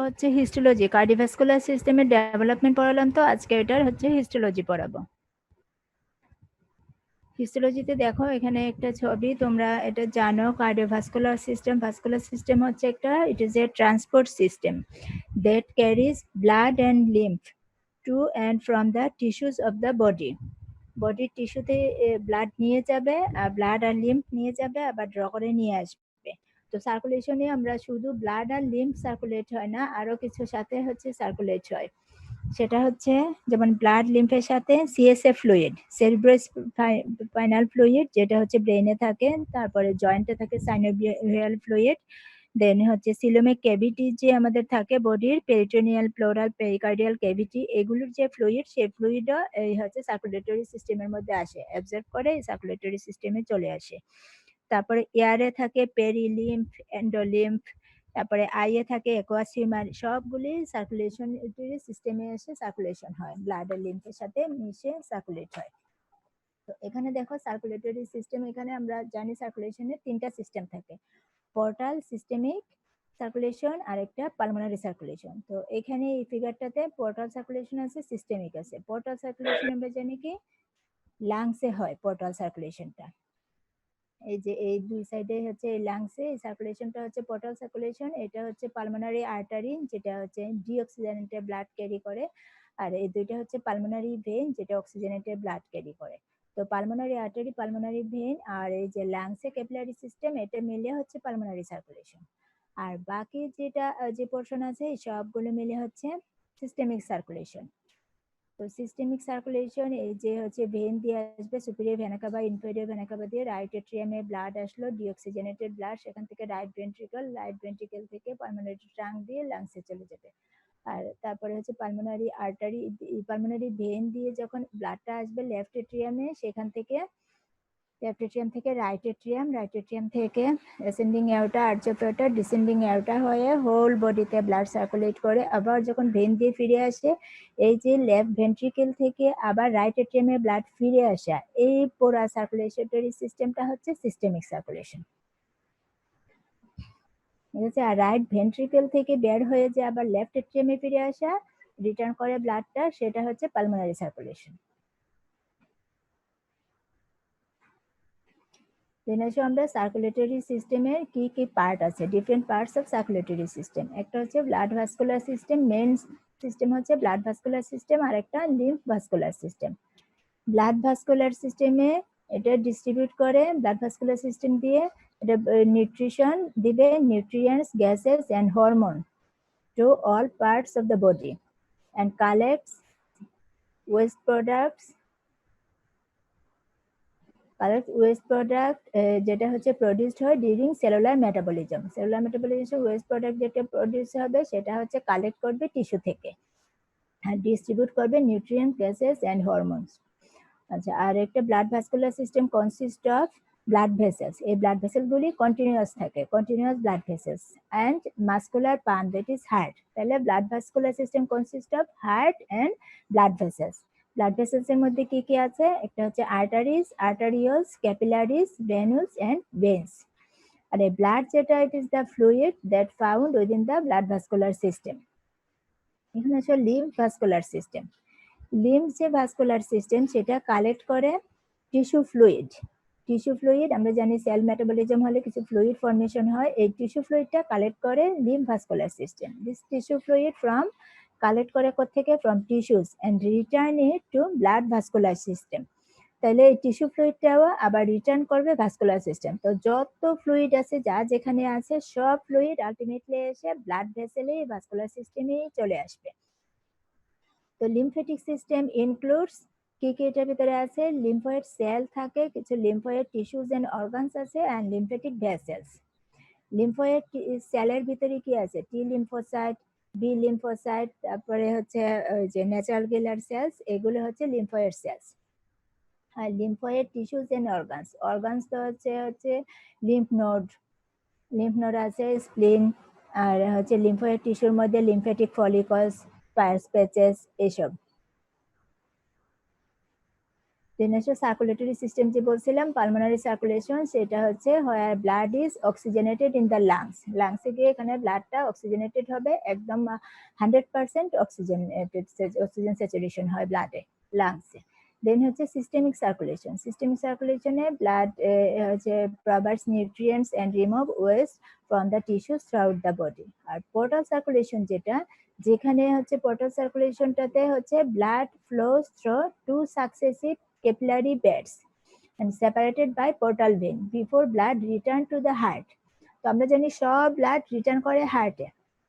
হচ্ছে histology, cardiovascular সিস্টেমের development পড়ালাম, তো আজকে এটার হচ্ছে হিস্টোলজি পড়াবো। হিস্টোলজিতে দেখো এখানে একটা ছবি, তোমরা এটা জানো। কার্ডিওভাস্কুলার সিস্টেম হচ্ছে একটা, it is a transport system that carries blood and lymph to and from the tissues of the বডির টিস্যুতে ব্লাড নিয়ে যাবে, আর ব্লাড আর লিম্ফ নিয়ে যাবে, আবার ড্র করে নিয়ে আসবে। তো সার্কুলেশনে আমরা শুধু ব্লাড আর লিম্ফ সার্কুলেট হয় না, আরো কিছু সাথে হচ্ছে সার্কুলেট হয়। সেটা হচ্ছে যেমন ব্লাড লিম্ফের সাথে সিএসএফ ফ্লুইড, সেরিব্রোস্পাইনাল ফ্লুইড, যেটা হচ্ছে ব্রেনে থাকে, তারপরে জয়েন্টে থাকে সাইনোভিয়াল ফ্লুইড, দেন হচ্ছে সিলোমিক ক্যাভিটি যে আমাদের থাকে বডির, পেরিটোনিয়াল, প্লোরাল, পেরিকার্ডিয়াল ক্যাভিটি, এগুলোর যে ফ্লুইড, সেই ফ্লুইডও এই হচ্ছে সার্কুলেটরি সিস্টেমের মধ্যে আসে, অ্যাবজর্ব করে সার্কুলেটরি সিস্টেমে চলে আসে। তারপরে এয়ারে থাকে পেরিলিম্ফ, এন্ডোলিম্ফ, তারপরে আইয়ে থাকে অ্যাকুয়াস হিউমার, সবগুলি সার্কুলেশন সিস্টেমে এসে সার্কুলেশন হয়, ব্লাড আর লিম্ফের সাথে মিশে সার্কুলেট হয়। তো এখানে দেখো সার্কুলেটরি সিস্টেম, এখানে আমরা জানি সার্কুলেশনের তিনটা সিস্টেম থাকে, পোর্টাল, সিস্টেমিক সার্কুলেশন আর একটা পালমোনারি সার্কুলেশন। তো এখানে এই ফিগারটাতে পোর্টাল সার্কুলেশন আছে, সিস্টেমিক আছে। পোর্টাল সার্কুলেশন আমরা জানি কি লাংসে হয় পোর্টাল সার্কুলেশনটা, এই যে এই দুই সাইডে হচ্ছে এই লাংসে এই সার্কুলেশনটা হচ্ছে পোর্টাল সার্কুলেশন। এটা হচ্ছে পালমোনারি আর্টারি, যেটা হচ্ছে ডিঅক্সিজেনেটেড ব্লাড ক্যারি করে, আর এই দুইটা হচ্ছে পালমোনারি ভেন, যেটা অক্সিজেনেটেড ব্লাড ক্যারি করে। তো পালমোনারি আর্টারি, পালমোনারি ভেন আর এই যে লাংসে ক্যাপিলারি সিস্টেম, এটা মিলে হচ্ছে পালমোনারি সার্কুলেশন। আর বাকি যেটা যে পোর্শন আছে সবগুলো মিলে হচ্ছে সিস্টেমিক সার্কুলেশন। তো সিস্টেমিক সার্কুলেশন, এই যে হচ্ছে ভেন দিয়ে আসবে, superior vena CAVA, inferior vena CAVA দিয়ে রাইট এট্রিয়ামে ব্লাড আসলো, ডিঅক্সিজেনেটেড ব্লাড, সেখান থেকে রাইট ভেন্ট্রিকল থেকে পালমোনারি ট্রাঙ্ক দিয়ে লাংসে চলে যাবে। আর তারপরে হচ্ছে পালমোনারি আর্টারি, পালমোনারি ভেন দিয়ে যখন ব্লাডটা আসবে লেফট এট্রিয়ামে, সেখান থেকে লেফট এট্রিয়াম থেকে রাইট এট্রিয়াম থেকে অ্যাসেন্ডিং এওটা, আর্চোপেটা, ডিসেন্ডিং এওটা হয়ে হোল বডিতে ব্লাড সার্কুলেট করে, আবার যখন ভেন দিয়ে ফিরে আসে, এই যে লেফট ভেন্ট্রিকেল থেকে আবার রাইট এট্রিয়ামে ব্লাড ফিরে আসা, এই পুরো সার্কুলেশনারি সিস্টেমটা হচ্ছে সিস্টেমিক সার্কুলেশন। ঠিক আছে। আর রাইট ভেন্ট্রিকেল থেকে বের হয়ে যে আবার লেফট এট্রিয়ামে ফিরে আসা, রিটার্ন করে ব্লাডটা, সেটা হচ্ছে পালমোনারি সার্কুলেশন। দেন আসো আমরা সার্কুলেটরি সিস্টেমের কি কি পার্ট আছে, different parts of circulatory system. একটা হচ্ছে blood vascular system, main system হচ্ছে ব্লাড ভাস্কুলার সিস্টেম, আর একটা lymph vascular system. Blood vascular সিস্টেমে এটা ডিস্ট্রিবিউট করে, ব্লাড ভাস্কুলার সিস্টেম দিয়ে এটা নিউট্রিশন দিবে, nutrients, gases and hormone to all parts of the body and collects West products, waste product যেটা হচ্ছে প্রডিউসড হয় during cellular metabolism. Cellular metabolism waste product যেটা প্রডিউস হবে সেটা হচ্ছে কালেক্ট করবে টিস্যু থেকে আর ডিস্ট্রিবিউট করবে নিউট্রিয়েন্ট, গ্যাসেস অ্যান্ড হরমোনস। আচ্ছা, আর একটা blood vascular system consist of blood vessels, এই ব্লাড ভেসেলগুলি কন্টিনিউয়াস থাকে, continuous blood vessels and muscular pump, that is heart. তাহলে blood vascular system consist of heart and blood vessels. Blood vessels এর মধ্যে কি কি আছে, একটা হচ্ছে আর্টারিজ, আর্টারিওলস, ক্যাপিলারিজ, ভেনুলস অ্যান্ড ভেন্স। আর এই ব্লাড যেটা, ইট is the fluid that found within the blood vascular system. এখানে আছে লিম্ফ ভাস্কুলার সিস্টেম। লিম্ফ যে ভাস্কুলার সিস্টেম সেটা কালেক্ট করে টিস্যু ফ্লুইড। টিস্যু ফ্লুইড আমরা জানি সেল মেটাবলিজম হলে কিছু ফ্লুইড ফর্মেশন হয়, এই টিস্যু ফ্লুইডটা কালেক্ট করে lymph vascular system. This tissue fluid from collect করে কোত্থেকে, from tissues and return it to blood vascular system. তাহলে এই টিস্যু ফ্লুইডটাও আবার রিটার্ন করবে ভাস্কুলার সিস্টেম। তো যত ফ্লুইড আছে, যা যেখানে আছে, সব ফ্লুইড আলটিমেটলি এসে ব্লাড ভেসেলে ভাস্কুলার সিস্টেমেই চলে আসবে। তো লিম্ফেটিক সিস্টেম ইনক্লুডস কি কি এটার ভিতরে আছে, লিম্ফয়েড সেল থাকে, কিছু লিম্ফয়েড টিস্যুজ এন্ড অর্গানস আছে, এন্ড লিম্ফেটিক ভেসেলস। লিম্ফয়েড সেলের ভিতরে কি আছে, টি লিম্ফোসাইট, বি লিম্ফোসাইট, তারপরে হচ্ছে যে ন্যাচারাল কিলার সেলস, এগুলো হচ্ছে লিম্ফয়েড সেলস। আর lymphoid tissues and organs, organs তো হচ্ছে লিম্ফ নোড আছে, স্প্লিন, আর হচ্ছে লিম্ফয়েড টিস্যুর মধ্যে লিম্ফেটিক ফলিকলস, পায়ার্স প্যাচেস, এসব। দেন আসে সার্কুলেটরি সিস্টেম যে বলছিলাম, পালমোনারি সার্কুলেশন, সেটা হচ্ছে where blood is oxygenated in the lungs, লাংসে গিয়ে এখানে ব্লাডটা অক্সিজেনেটেড হবে, একদম 100% অক্সিজেন স্যাচুরেশন হয় ব্লাডে, লাংসে। দেন হচ্ছে সিস্টেমিক সার্কুলেশন, সিস্টেমিক সার্কুলেশনে ব্লাড হচ্ছে provides nutrients and remove waste from the tissues throughout the body. আর পোর্টাল সার্কুলেশন যেটা, যেখানে হচ্ছে পোর্টাল সার্কুলেশনটাতে হচ্ছে blood flows through two successive capillary beds and separated by portal vein before blood return to the heart. তো আমরা জানি সব ব্লাড রিটার্ন করে হার্টে,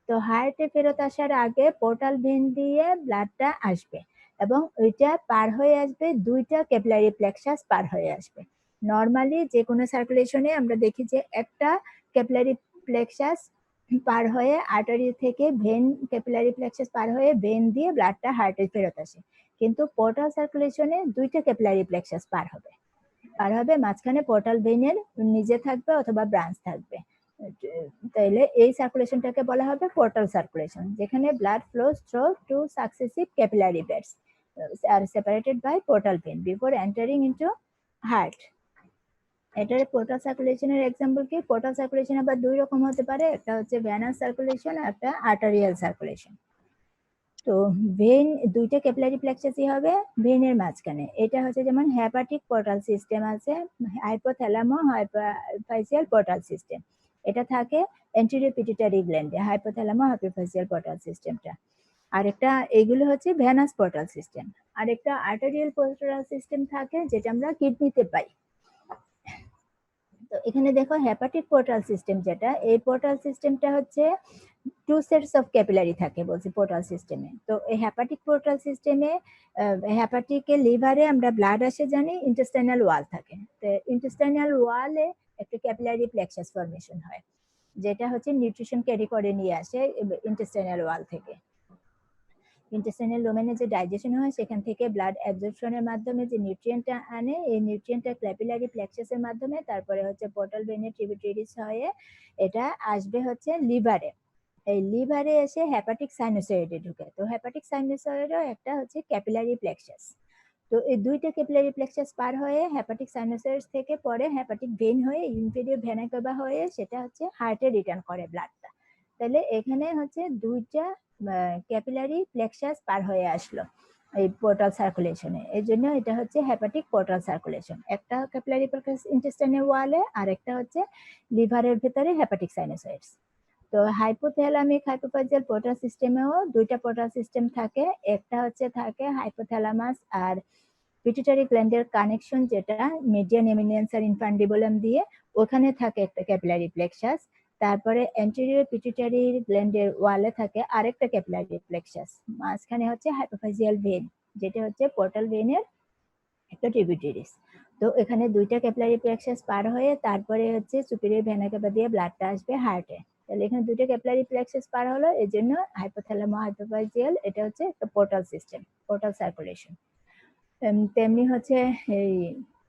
তো হার্টে ফেরত আসার আগে পোর্টাল ভেন দিয়ে ব্লাডটা আসবে এবং ওইটা পার হয়ে আসবে, দুইটা ক্যাপিলারি প্লেক্সাস পার হয়ে আসবে। নর্মালি যে কোনো সার্কুলেশনে আমরা দেখি যে একটা ক্যাপিলারি প্লেক্সাস পার হয়ে আর্টারি থেকে ভেন, ক্যাপিলারি প্লেক্সাস পার হয়ে ভেন দিয়ে ব্লাডটা হার্টে ফেরত আসে, কিন্তু পোর্টাল সার্কুলেশনে দুইটা ক্যাপিলারি প্লেক্সাস পার হবে, মাঝখানে পোর্টাল ভেইনের নিজে থাকবে অথবা ব্রাঞ্চ থাকবে। তাইলে এই সার্কুলেশনটাকে বলা হবে পোর্টাল সার্কুলেশন, যেখানে blood flows through two successive capillary beds are separated by portal vein before entering into heart. এটার পোর্টাল সার্কুলেশনের এক্সাম্পল কি? পোর্টাল সার্কুলেশন আবার দুই রকম হতে পারে, একটা হচ্ছে ভেনাস সার্কুলেশন আর একটা আর্টারিয়াল সার্কুলেশন। তো ভেন দুইটা ক্যাপিলারি প্লেক্সাসই হবে ভেনের মাঝখানে। এটা হচ্ছে যেমন হেপাটিক পোর্টাল সিস্টেম আছে, হাইপোথ্যালামো হাইপোফাইসিয়াল পোর্টাল সিস্টেম, এটা থাকে এন্টেরিয়র পিটুইটারি গ্ল্যান্ডে, হাইপোথ্যালামো হাইপোফাইসিয়াল পোর্টাল সিস্টেমটা। আরেকটা এগুলো হচ্ছে ভেনাস পোর্টাল সিস্টেম। আরেকটা আর্টারিয়াল পোর্টাল সিস্টেম থাকে, যেটা আমরা কিডনিতে পাই। তো এখানে দেখো হেপাটিক পোর্টাল সিস্টেম যেটা, এই পোর্টাল সিস্টেমটা হচ্ছে টু সেটস অফ ক্যাপিলারি থাকে বলছি পোর্টাল সিস্টেমে। তো এই হেপাটিক পোর্টাল সিস্টেমে হেপাটিকে লিভারে আমরা ব্লাড আসে জানি, ইন্টেস্টাইনাল ওয়াল থাকে, তো ইন্টেস্টাইনাল ওয়ালে একটা ক্যাপিলারি প্লেক্সাস ফর্মেশন হয়, যেটা হচ্ছে নিউট্রিশন ক্যারি করে নিয়ে আসে ইন্টেস্টাইনাল ওয়াল থেকে। ইন্টেস্টাইনাল ডোমেনে যে ডাইজেশন হয়, সেখান থেকে ব্লাড অ্যাবজর্পশনের মাধ্যমে যে নিউট্রিয়েন্টটা আনে, এই নিউট্রিয়েন্টটা ক্যাপিলারি প্লেক্সাসের মাধ্যমে তারপরে হচ্ছে পোর্টাল ভেনের ট্রিবিউটারিজ হয়ে এটা আসবে হচ্ছে লিভারে। এই লিভারে এসে হেপাটিক সাইনোসয়েডে ঢুকে। তো হেপাটিক সাইনোসয়েডও একটা হচ্ছে ক্যাপিলারি প্লেক্সাস। তো এই দুইটা ক্যাপিলারি প্লেক্সাস পার হয়ে হেপাটিক সাইনোসয়েড থেকে পরে হেপাটিক ভেন হয়ে ইনফেরিয়র ভেনা কাভা হয়ে সেটা হচ্ছে হার্টে রিটার্ন করে ব্লাডটা। তাহলে এখানে হচ্ছে দুইটা ক্যাপিলারি প্লেক্সাস পার হয়ে আসলো এই পোর্টাল সার্কুলেশনে, এই জন্য এটা হচ্ছে হেপাটিক পোর্টাল সার্কুলেশন। একটা ক্যাপিলারি প্লেক্সাস ইন্টেস্টাইনাল ওয়ালে, আর একটা হচ্ছে লিভারের ভেতরে হেপাটিক সাইনোসয়েডস। তো হাইপোথ্যালামিক হাইপোফাইজিয়াল পোর্টাল সিস্টেমেও দুইটা পোর্টাল সিস্টেম থাকে, একটা হচ্ছে থাকে হাইপোথ্যালামাস আর পিটুইটারি গ্ল্যান্ডের কানেকশন, যেটা মিডিয়ান এমিনেন্স আর ইনফান্ডিবুলাম দিয়ে, ওখানে থাকে একটা ক্যাপিলারি প্লেক্সাস। তারপরে অ্যান্টেরিয়র পিটুইটারি গ্ল্যান্ডের ওয়ালে থাকে আরেকটা ক্যাপিলারি প্লেক্সাস, মাঝখানে হচ্ছে হাইপোফাইজিয়াল ভেন, যেটা হচ্ছে পোর্টাল ভেনের একটা ট্রিবিউটারিজ। তো এখানে দুইটা ক্যাপিলারি প্লেক্সাস পার হয়ে তারপরে হচ্ছে সুপিরিয়র ভেনা কাভা দিয়ে ব্লাডটা আসবে হার্টে। তাহলে এখানে দুইটা ক্যাপিলারি প্লেক্সাস পার হলো, এই জন্য হাইপোথ্যালামো হাইপোফাইজিয়াল এটা হচ্ছে একটা পোর্টাল সিস্টেম, পোর্টাল সার্কুলেশন। তেমনি হচ্ছে এই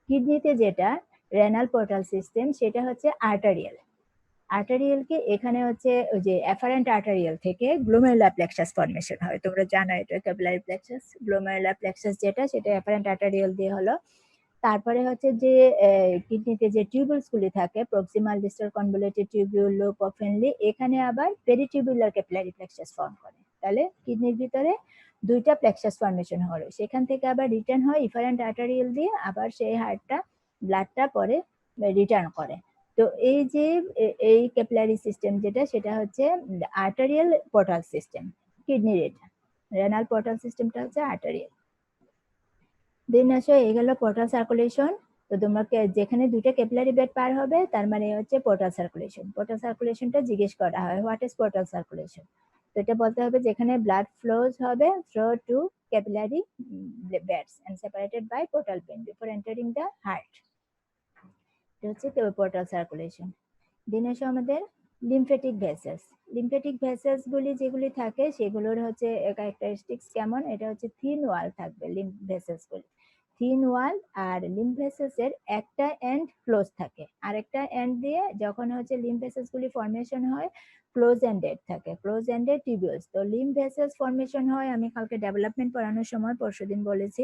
কিডনিতে যেটা রেনাল পোর্টাল সিস্টেম, সেটা হচ্ছে আর্টারিয়াল। আর্টারিয়ালকে এখানে হচ্ছে ওই যে এফারেন্ট আর্টারিয়াল থেকে গ্লোমেরুলার প্লেক্সাস ফর্মেশন হয়, তোমরা জানো এটা ক্যাপিলারি প্লেক্সাস, গ্লোমেরুলার প্লেক্সাস যেটা, সেটা এফারেন্ট আর্টারিয়াল দিয়ে হলো। তারপরে হচ্ছে যে কিডনিতে যে টিউবুলস গুলি থাকে, proximal distal convoluted tubule, lobe of Henle, এখানে আবার পেরিটিউবুলার ক্যাপিলারি প্লেক্সাস ফর্ম করে। তাহলে কিডনির ভিতরে দুইটা প্লেক্সাস ফর্মেশন হলো, সেখান থেকে আবার রিটার্ন হয় ইফারেন্ট আর্টারিয়াল দিয়ে, আবার সেই হার্টটা ব্লাডটা পরে রিটার্ন করে। তো এই যে এই ক্যাপিলারি সিস্টেম যেটা, সেটা হচ্ছে আর্টারিয়াল পোর্টাল সিস্টেম কিডনির, এটা রেনাল পোর্টাল সিস্টেমটা হচ্ছে আর্টারিয়াল। দেন আসো এই গেল পোর্টাল সার্কুলেশন। তো তোমাকে যেখানে দুইটা ক্যাপিলারি বেড পার হবে তার মানে হচ্ছে পোর্টাল সার্কুলেশন। পোর্টাল সার্কুলেশনটা জিজ্ঞেস করা হয়, হোয়াট ইজ পোর্টাল সার্কুলেশন? তো এটা বলতে হবে যেখানে ব্লাড ফ্লোজ হবে through two capillary beds and separated by portal vein before entering the heart. এটা হচ্ছে পোর্টাল সার্কুলেশন। দেন আসো আমাদের লিম্ফেটিক ভেসেলস। লিম্ফেটিক ভেসেলস গুলি যেগুলি থাকে সেগুলোর হচ্ছে ক্যারেক্টারিস্টিক্স কেমন, এটা হচ্ছে থিন ওয়াল থাকবে লিম্ফ ভেসেলস গুলি। থিন ওয়াল, আর লিম্ফ ভেসেলস এর একটা এন্ড ক্লোজ থাকে, আরেকটা এন্ড দিয়ে যখন হচ্ছে লিম্ফ ভেসেলস গুলি ফর্মেশন হয় ক্লোজ এন্ডেড থাকে, ক্লোজ এন্ডেড টিবিউলস। তো লিম্ফ ভেসেলস ফর্মেশন হয়, আমি কালকে ডেভেলপমেন্ট পড়ানোর সময় পরশুদিন বলেছি,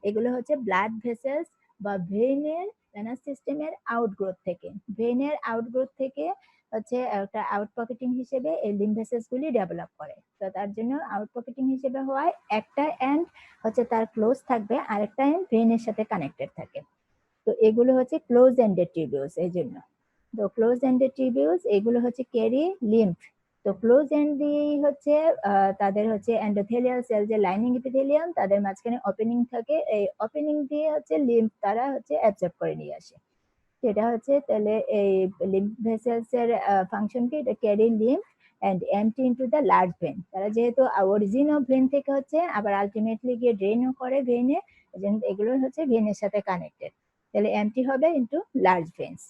এগুলো হচ্ছে ব্লাড ভেসেলস বা ভেইনের ভেনাস সিস্টেমের আউটগ্রোথ থেকে, ভেইনের আউটগ্রোথ থেকে হচ্ছে একটা আউট পকেটিং হিসেবে এই লিম্ফ ভেসেলস গুলি ডেভেলপ করে। তো তার জন্য আউট পকেটিং হিসেবে হওয়ায় একটা এন্ড হচ্ছে তার ক্লোজ থাকবে, আরেকটা এন্ড ভেইনের সাথে কানেক্টেড থাকে। তো এগুলো হচ্ছে ক্লোজ এন্ডেড টিবিউলস। এই জন্য তো ক্লোজ এন্ডেড টিবিউলস এগুলো হচ্ছে ক্যারি লিম্ফ। তো ক্লোজ এন্ড দিয়েই হচ্ছে তাদের হচ্ছে এন্ডোথেলিয়াল সেল যে লাইনিং এপিথেলিয়াম, তাদের মাঝখানে ওপেনিং থাকে, এই ওপেনিং দিয়ে হচ্ছে লিম্ফ তারা হচ্ছে অ্যাবজর্ব করে নিয়ে আসে। সেটা হচ্ছে তাহলে এই লিম্ফ ভেসেলস এর ফাংশন কি, এটা carry lymph and empty into the large vein. তারা যেহেতু অরিজিন অফ ভেন থেকে হচ্ছে আবার আলটিমেটলি গিয়ে ড্রেনও করে ভেনে, এগুলো হচ্ছে ভেনের সাথে কানেক্টেড, তাহলে এমটি হবে ইনটু লার্জ ভেন্স।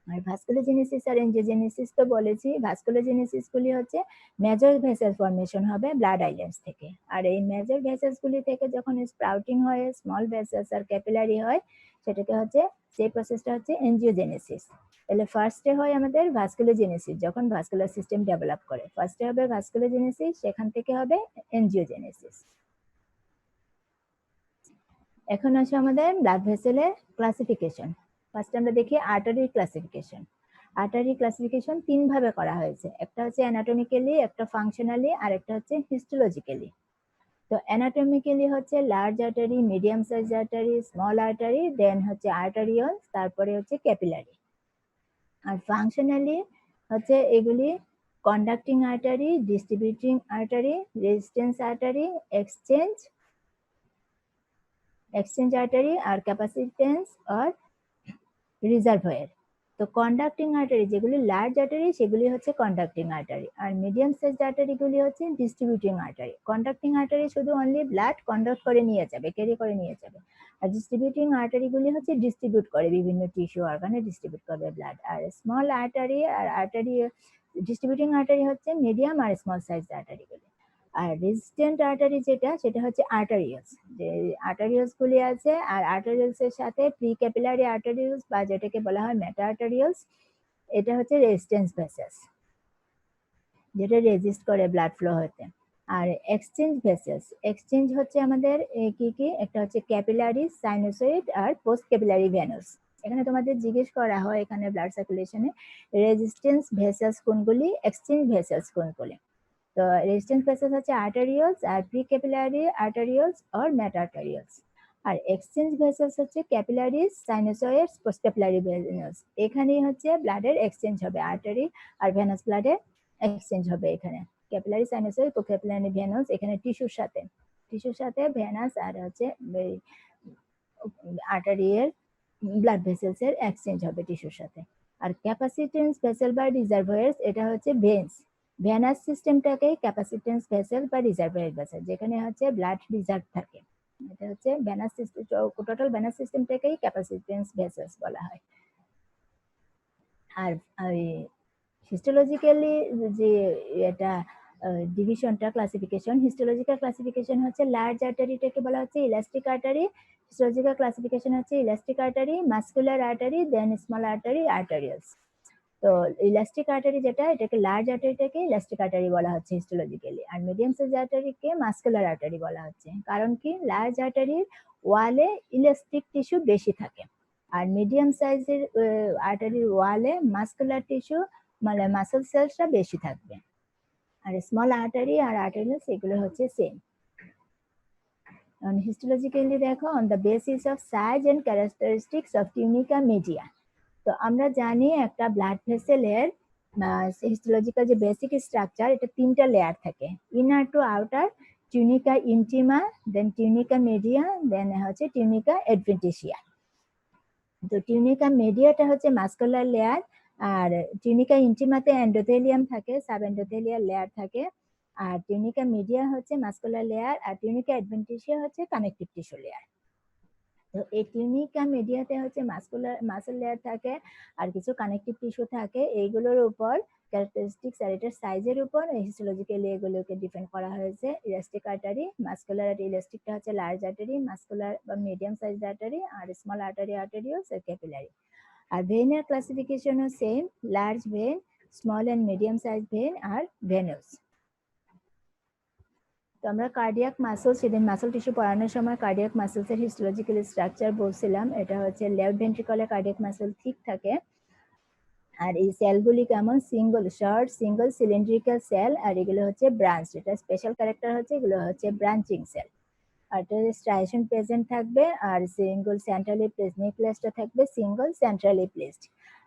আর ভাস্কুলোজেনেসিস আর এনজিওজেনেসিস তো বলেছি, ভাস্কুলোজেনেসিস গুলি হচ্ছে মেজর ভেসেল ফর্মেশন হবে ব্লাড আইল্যান্ডস থেকে, আর এই মেজর ভেসেলস গুলি থেকে যখন স্প্রাউটিং হয় স্মল ভেসেলস আর ক্যাপিলারি হয়, সেটাকে হচ্ছে সেই প্রসেসটা হচ্ছে এনজিওজেনেসিস। তাহলে ফার্স্টে হয় আমাদের ভাস্কুলোজেনেসিস, যখন ভাস্কুলার সিস্টেম ডেভেলপ করে ফার্স্টে হবে ভাস্কুলোজেনেসিস, সেখান থেকে হবে এনজিওজেনেসিস। এখন আসে আমাদের ব্লাড ভেসেলের ক্লাসিফিকেশন। ফার্স্ট আমরা দেখি আর্টারি ক্লাসিফিকেশন। আর্টারি ক্লাসিফিকেশন তিন ভাবে করা হয়েছে, একটা হচ্ছে অ্যানাটমিক্যালি, একটা ফাংশনালি, আর একটা হচ্ছে হিস্টোলজিক্যালি। তো অ্যানাটমিক্যালি হচ্ছে large artery, medium size artery, small artery, then হচ্ছে আর্টারিয়লস, তারপরে হচ্ছে ক্যাপিলারি। আর ফাংশনালি হচ্ছে এগুলি conducting artery, distributing artery, resistance artery, exchange artery, আর ক্যাপাসিটেন্স আর রিজার্ভয়ার। তো কন্ডাক্টিং আর্টারি যেগুলি লার্জ আর্টারি সেগুলি হচ্ছে কন্ডাক্টিং আর্টারি, আর মিডিয়াম সাইজ আর্টারি গুলি হচ্ছে ডিস্ট্রিবিউটিং আর্টারি। কন্ডাক্টিং আর্টারি শুধু অনলি ব্লাড কন্ডাক্ট করে নিয়ে যাবে, ক্যারি করে নিয়ে যাবে, আর ডিস্ট্রিবিউটিং আর্টারি গুলি হচ্ছে ডিস্ট্রিবিউট করে, বিভিন্ন টিস্যু অর্গানে ডিস্ট্রিবিউট করবে ব্লাড। আর স্মল আর্টারি আর আর্টারি, ডিস্ট্রিবিউটিং আর্টারি হচ্ছে মিডিয়াম আর স্মল সাইজ আর্টারি গুলি। আর রেজিস্ট্যান্ট আর্টারি যেটা, সেটা হচ্ছে আর্টারিয়ালস, যে আর্টারিয়ালস গুলি আছে, আর আর্টারিয়ালস এর সাথে প্রি ক্যাপিলারি আর্টারিয়ালস বা যেটাকে বলা হয় মেটা আর্টারিয়ালস, এটা হচ্ছে রেজিস্ট্যান্স ভেসেলস, যেটা রেজিস্ট করে ব্লাড ফ্লো হতে। আর এক্সচেঞ্জ ভেসেলস, এক্সচেঞ্জ হচ্ছে আমাদের কি কি, একটা হচ্ছে ক্যাপিলারি, সাইনোসয়েড, আর পোস্ট ক্যাপিলারি ভেনাস। এখানে তোমাদের জিজ্ঞেস করা হয় এখানে ব্লাড সার্কুলেশনে রেজিস্ট্যান্স ভেসেলস কোনগুলি, এক্সচেঞ্জ ভেসেলস কোনগুলি। তো রেজিস্ট্যান্স ভেসেলস হচ্ছে আর্টারিয়লস, আর প্রি ক্যাপিলারি আর্টারিয়লস আর মেটা আর্টারিয়লস। আর এক্সচেঞ্জ ভেসেলস হচ্ছে capillaries, sinusoids, post capillary venous. এখানেই হচ্ছে ব্লাডের এক্সচেঞ্জ হবে, আর্টারি আর ভেনাস ব্লাডের এক্সচেঞ্জ হবে এখানে। Capillary, sinusoid, post capillary venous এখানে টিস্যুর সাথে ভেনাস আর হচ্ছে আর্টারিয়াল ব্লাড ভেসেলস এর এক্সচেঞ্জ হবে টিস্যুর সাথে। আর ক্যাপাসিটেন্স ভেসেল বা রিজার্ভয়ার্স, এটা হচ্ছে ভেন্স, ভেনাস সিস্টেমটাকেই ক্যাপাসিটেন্স ভেসেল বা রিজার্ভয়ার ভেসেল, যেখানে হচ্ছে ব্লাড রিজার্ভ থাকে, এটা হচ্ছে ভেনাস সিস্টেম, টোটাল ভেনাস সিস্টেমটাকেই ক্যাপাসিটেন্স ভেসেলস বলা হয়। আর হিস্টোলজিক্যালি যে এটা ডিভিশনটা, ক্লাসিফিকেশন, হিস্টোলজিক্যাল ক্লাসিফিকেশন হচ্ছে লার্জ আর্টারিটাকে বলা হচ্ছে ইলাস্টিক আর্টারি, হিস্টোলজিক্যাল ক্লাসিফিকেশন হচ্ছে elastic artery, muscular artery, then small artery, arterioles. তো ইলাস্টিক আর্টারি যেটা, এটাকে লার্জ আর্টারিটাকে ইলাস্টিক আর্টারি বলা হচ্ছে হিস্টোলজিক্যালি, আর মিডিয়াম সাইজ আর্টারিকে মাসকুলার আর্টারি বলা হচ্ছে। কারণ কি, লার্জ আর্টারির ওয়ালে ইলাস্টিক টিস্যু বেশি থাকে, আর মিডিয়াম সাইজের আর্টারির ওয়ালে মাসকুলার টিস্যু মানে মাসল সেলসটা বেশি থাকবে। আর স্মল আর্টারি আর আর্টারিয়ালস এগুলো হচ্ছে সেম। হিস্টোলজিক্যালি দেখো, on the basis of size and characteristics of tunica media. তো আমরা জানি একটা ব্লাড ভেসেলের হিস্টোলজিক্যাল যে বেসিক স্ট্রাকচার, এটা তিনটা লেয়ার থাকে, inner to outer, tunica intima, then tunica media, then হচ্ছে টিউনিকা অ্যাডভেন্টিসিয়া। তো টিউনিকা মিডিয়াটা হচ্ছে মাস্কুলার লেয়ার, আর টিউনিকা ইন্টিমাতে এন্ডোথেলিয়াম থাকে, সাব এন্ডোথেলিয়াল লেয়ার থাকে, আর টিউনিকা মিডিয়া হচ্ছে মাস্কুলার লেয়ার, আর টিউনিকা অ্যাডভেন্টিসিয়া হচ্ছে কানেকটিভ টিস্যু লেয়ার। তো এই টিউনিকা মিডিয়াতে হচ্ছে মাসল লেয়ার থাকে, আর কিছু কানেকটিভ টিস্যু থাকে, এইগুলোর উপর ক্যারেক্টারিস্টিক্স আর এটার সাইজের উপর হিস্টোলজিক্যালি এগুলোকে ডিফাইন করা হয়েছে। ইলাস্টিক আর্টারি, মাস্কুলার আর ইলাস্টিকটা হচ্ছে লার্জ আর্টারি, মাস্কুলার বা মিডিয়াম সাইজ আর্টারি, আর স্মল আর্টারি আর্টারিওস আর ক্যাপিলারি। আর ভেনের ক্লাসিফিকেশনও same, large vein, small and medium size vein আর ভেনুস। তো আমরা কার্ডিয়াক মাসল, সেদিন মাসল টিস্যু পড়ানোর সময় কার্ডিয়াক মাসলস এর হিস্টোলজিক্যাল স্ট্রাকচার বলছিলাম। এটা হচ্ছে লেফট ভেন্ট্রিকলে কার্ডিয়াক মাসল ঠিক থাকে, আর এই সেলগুলি কেমন, single short single cylindrical cell, আর এগুলো হচ্ছে ব্রাঞ্চ। এটা স্পেশাল ক্যারেক্টার হচ্ছে এগুলো হচ্ছে ব্রাঞ্চিং সেল। আর এটা স্ট্রাইয়েশন প্রেজেন্ট থাকবে, আর সিঙ্গল সেন্ট্রালি প্লেসড নিউক্লিয়াসটা থাকবে সিঙ্গল সেন্ট্রালি প্লেসড।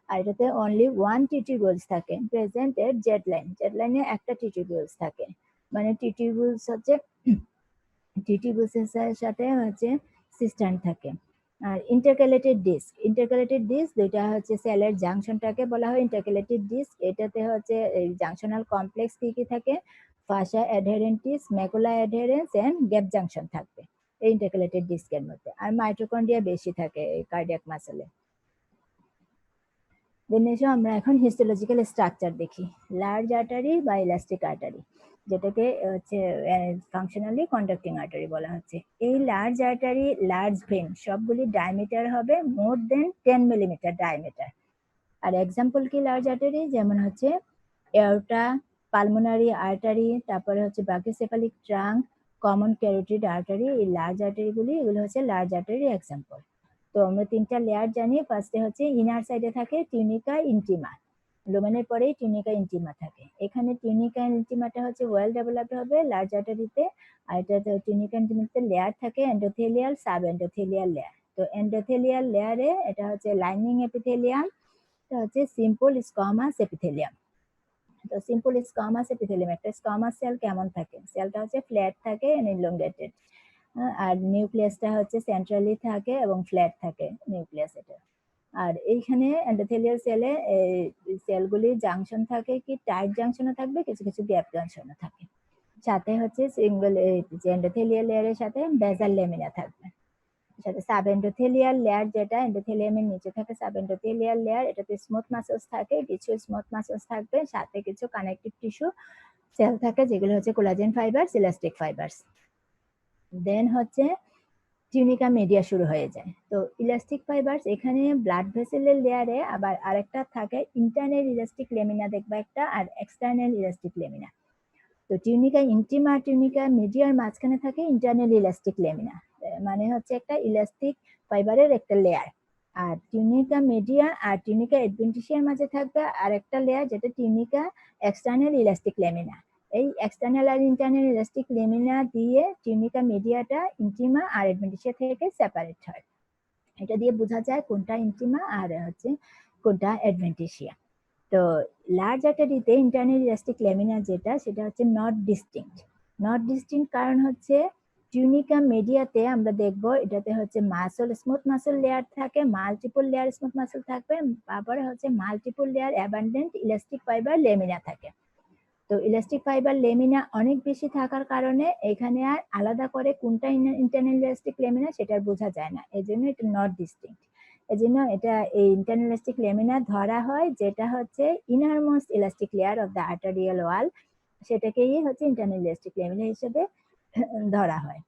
আর এটাতে অনলি ওয়ান টিটিগুলস থাকে প্রেজেন্ট এর জেড লাইন, জেড লাইনে একটা টিটিগুলস থাকে, মানে টিটিগুলস হচ্ছে টিটিগুলসের সাথে হচ্ছে সিস্টার্ন থাকে। আর ইন্টারক্যালেটেড ডিস্ক, ইন্টারক্যালেটেড ডিস্ক দুইটা হচ্ছে সেলের জাংশনটাকে বলা হয় ইন্টারক্যালেটেড ডিস্ক। এটাতে হচ্ছে জাংশনাল কমপ্লেক্স কি কি থাকে, fascia adherens, macula adherens and gap junction থাকবে এই ইন্টারক্যালেটেড ডিস্কের মধ্যে। আর মাইটোকন্ড্রিয়া বেশি থাকে এই কার্ডিয়াক মাসলে। দেন এসে আমরা এখন হিস্টোলজিক্যাল স্ট্রাকচার দেখি। লার্জ আর্টারি বা ইলাস্টিক আর্টারি, যেটাকে হচ্ছে ফাংশনালি কন্ডাক্টিং আর্টারি বলা হচ্ছে। এই লার্জ আর্টারি, লার্জ ভেন সবগুলি ডায়ামিটার হবে মোর দেন 10 মিলিমিটার ডায়ামিটার। আর এক্সাম্পল কি লার্জ আর্টারি, যেমন হচ্ছে এওরটা, পালমোনারি আর্টারি, তারপরে হচ্ছে brachiocephalic trunk, common carotid artery. এই লার্জ আর্টারিগুলি এগুলো হচ্ছে লার্জ আর্টারি এক্সাম্পল। তো আমরা তিনটা লেয়ার জানি। ফার্স্টে হচ্ছে ইনার সাইডে থাকে টিউনিকা ইন্টিমা, লুমেনের পরেই টিউনিকা ইন্টিমা থাকে। এখানে টিউনিকা ইন্টিমাটা হচ্ছে ওয়েল ডেভেলপড হবে লার্জ আর্টারিতে। আর এটাতে টিউনিকা ইন্টিমাতে লেয়ার থাকে এন্ডোথেলিয়াল, সাব এন্ডোথেলিয়াল লেয়ার। তো এন্ডোথেলিয়াল লেয়ারে এটা হচ্ছে লাইনিং এপিথেলিয়াম, এটা হচ্ছে সিম্পল স্কোয়ামাস এপিথেলিয়াম। তো সিম্পল স্কোয়ামাস এপিথেলিয়াম, একটা স্কোয়ামাস সেল কেমন থাকে, সেলটা হচ্ছে ফ্ল্যাট থাকে এন্ড ইলংগেটেড, আর নিউক্লিয়াসটা হচ্ছে সেন্ট্রালি থাকে এবং ফ্ল্যাট থাকে নিউক্লিয়াস এটা। আর এইখানে এন্ডোথেলিয়াল সেলে সেলগুলি জাংশন থাকে কি টাইট জাংশনে থাকবে, কিছু কিছু গ্যাপ জাংশনে থাকে। সাথে হচ্ছে সিঙ্গেল এন্ডোথেলিয়াল লেয়ারের সাথে বেজাল লেমিনা থাকবে। সাথে সাব এন্ডোথেলিয়াল লেয়ার, যেটা এন্ডোথেলিয়ামের নিচে থাকে সাব এন্ডোথেলিয়াল লেয়ার, এটাতে স্মুথ মাসলস থাকে, কিছু স্মুথ মাসলস থাকবে, সাথে কিছু কানেকটিভ টিস্যু সেল থাকে যেগুলো হচ্ছে কোলাজেন ফাইবারস, ইলাস্টিক ফাইবারস। দেন হচ্ছে টিউনিকা মিডিয়া শুরু হয়ে যায়। তো ইলাস্টিক ফাইবারস এখানে ব্লাড ভেসেলের লেয়ারে আবার আরেকটা থাকে ইন্টারনাল ইলাস্টিক লেমিনা দেখবা একটা, আর এক্সটার্নাল ইলাস্টিক লেমিনা। তো টিউনিকা ইন্টিমা, টিউনিকা মিডিয়ার মাঝখানে থাকে ইন্টারনাল ইলাস্টিক লেমিনা, মানে হচ্ছে একটা ইলাস্টিক ফাইবারের একটা লেয়ার। আর টিউনিকা মিডিয়া আর টিউনিকা অ্যাডভেন্টিসিয়ার মাঝে থাকবে আরেকটা লেয়ার, যেটা টিউনিকা এক্সটার্নাল ইলাস্টিক লেমিনা। এই এক্সটার্নাল আর ইন্টারনাল ইলাস্টিক লেমিনা দিয়ে টিউনিকা মিডিয়াটা ইন্টিমা আর অ্যাডভেন্টিসিয়া থেকে সেপারেট হয়। এটা দিয়ে বোঝা যায় কোনটা ইন্টিমা আর হচ্ছে কোনটা অ্যাডভেন্টিসিয়া। তো লার্জ আর্টারিতে ইন্টারনাল ইলাস্টিক লেমিনা যেটা, সেটা হচ্ছে নট ডিস্টিংক্ট। নট ডিস্টিংক্ট কারণ হচ্ছে টিউনিকা মিডিয়াতে আমরা দেখব এটাতে হচ্ছে মাসল, স্মুথ মাসল লেয়ার থাকে, মাল্টিপল লেয়ার স্মুথ মাসল থাকবে, তারপরে হচ্ছে multiple layer abundant elastic fibre lamina থাকে। তো ইলাস্টিক ফাইবার লেমিনা অনেক বেশি থাকার কারণে এখানে আর আলাদা করে কোনটা ইন্টারনাল ইলাস্টিক লেমিনা সেটা বোঝা যায় না, এই জন্য এটা নট ডিস্টিংক্ট। এই জন্য এটা এই ইন্টারনাল ইলাস্টিক লেমিনা ধরা হয় যেটা হচ্ছে innermost elastic layer of the arterial wall, সেটাকেই হচ্ছে ইন্টারনাল ইলাস্টিক লেমিনা হিসেবে ধরা হয়।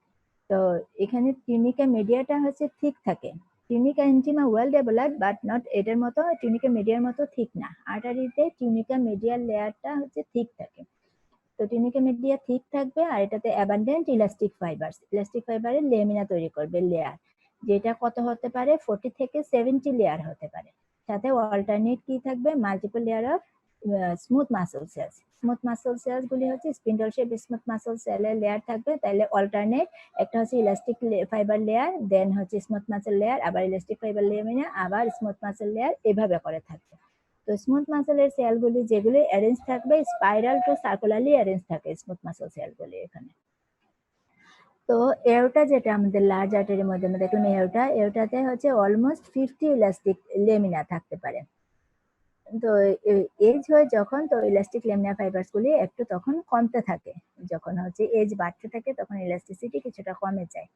তো এখানে টিউনিকা মিডিয়াটা হচ্ছে ঠিক থাকে, tunica intima well developed but not এটার মতো টিউনিকা মিডিয়ার মতো ঠিক না। আর্টারিতে টিউনিকা মিডিয়াল লেয়ারটা হচ্ছে ঠিক থাকে। তো টিউনিকা মিডিয়া ঠিক থাকবে, আর এটাতে অ্যাবান্ডেন্ট ইলাস্টিক ফাইবারস, ইলাস্টিক ফাইবারের লেমিনা তৈরি করবে লেয়ার, যেটা কত হতে পারে 40 থেকে 70 লেয়ার হতে পারে। সাথে অল্টারনেট কি থাকবে, multiple layer of smooth muscle cells. Smooth muscle cells গুলি হচ্ছে স্পিন্ডল শেপ স্মুথ মাসল সেলের লেয়ার থাকবে, তাহলে অল্টারনেট একটা হচ্ছে ইলাস্টিক ফাইবার লেয়ার, দেন হচ্ছে স্মুথ মাসল লেয়ার, আবার ইলাস্টিক ফাইবার লেমিনা, আবার স্মুথ মাসল লেয়ার, এভাবে করে থাকবে। তো স্মুথ মাসলের সেলগুলি যেগুলি অ্যারেঞ্জ থাকবে স্পাইরাল টু সার্কুলারলি অ্যারেঞ্জ থাকে স্মুথ মাসল সেলগুলি এখানে। তো এওটা যেটা আমাদের লার্জ আর্টারির মধ্যে আমরা দেখলাম, এওটাতে হচ্ছে অলমোস্ট 50 ইলাস্টিক লেমিনা থাকতে পারে। তো এজ হয় যখন, তো ইলাস্টিক লেমিনা ফাইবারস গুলি একটু তখন কমতে থাকে, যখন হচ্ছে এজ বাড়তে থাকে তখন ইলাস্টিসিটি কিছুটা কমে যায়।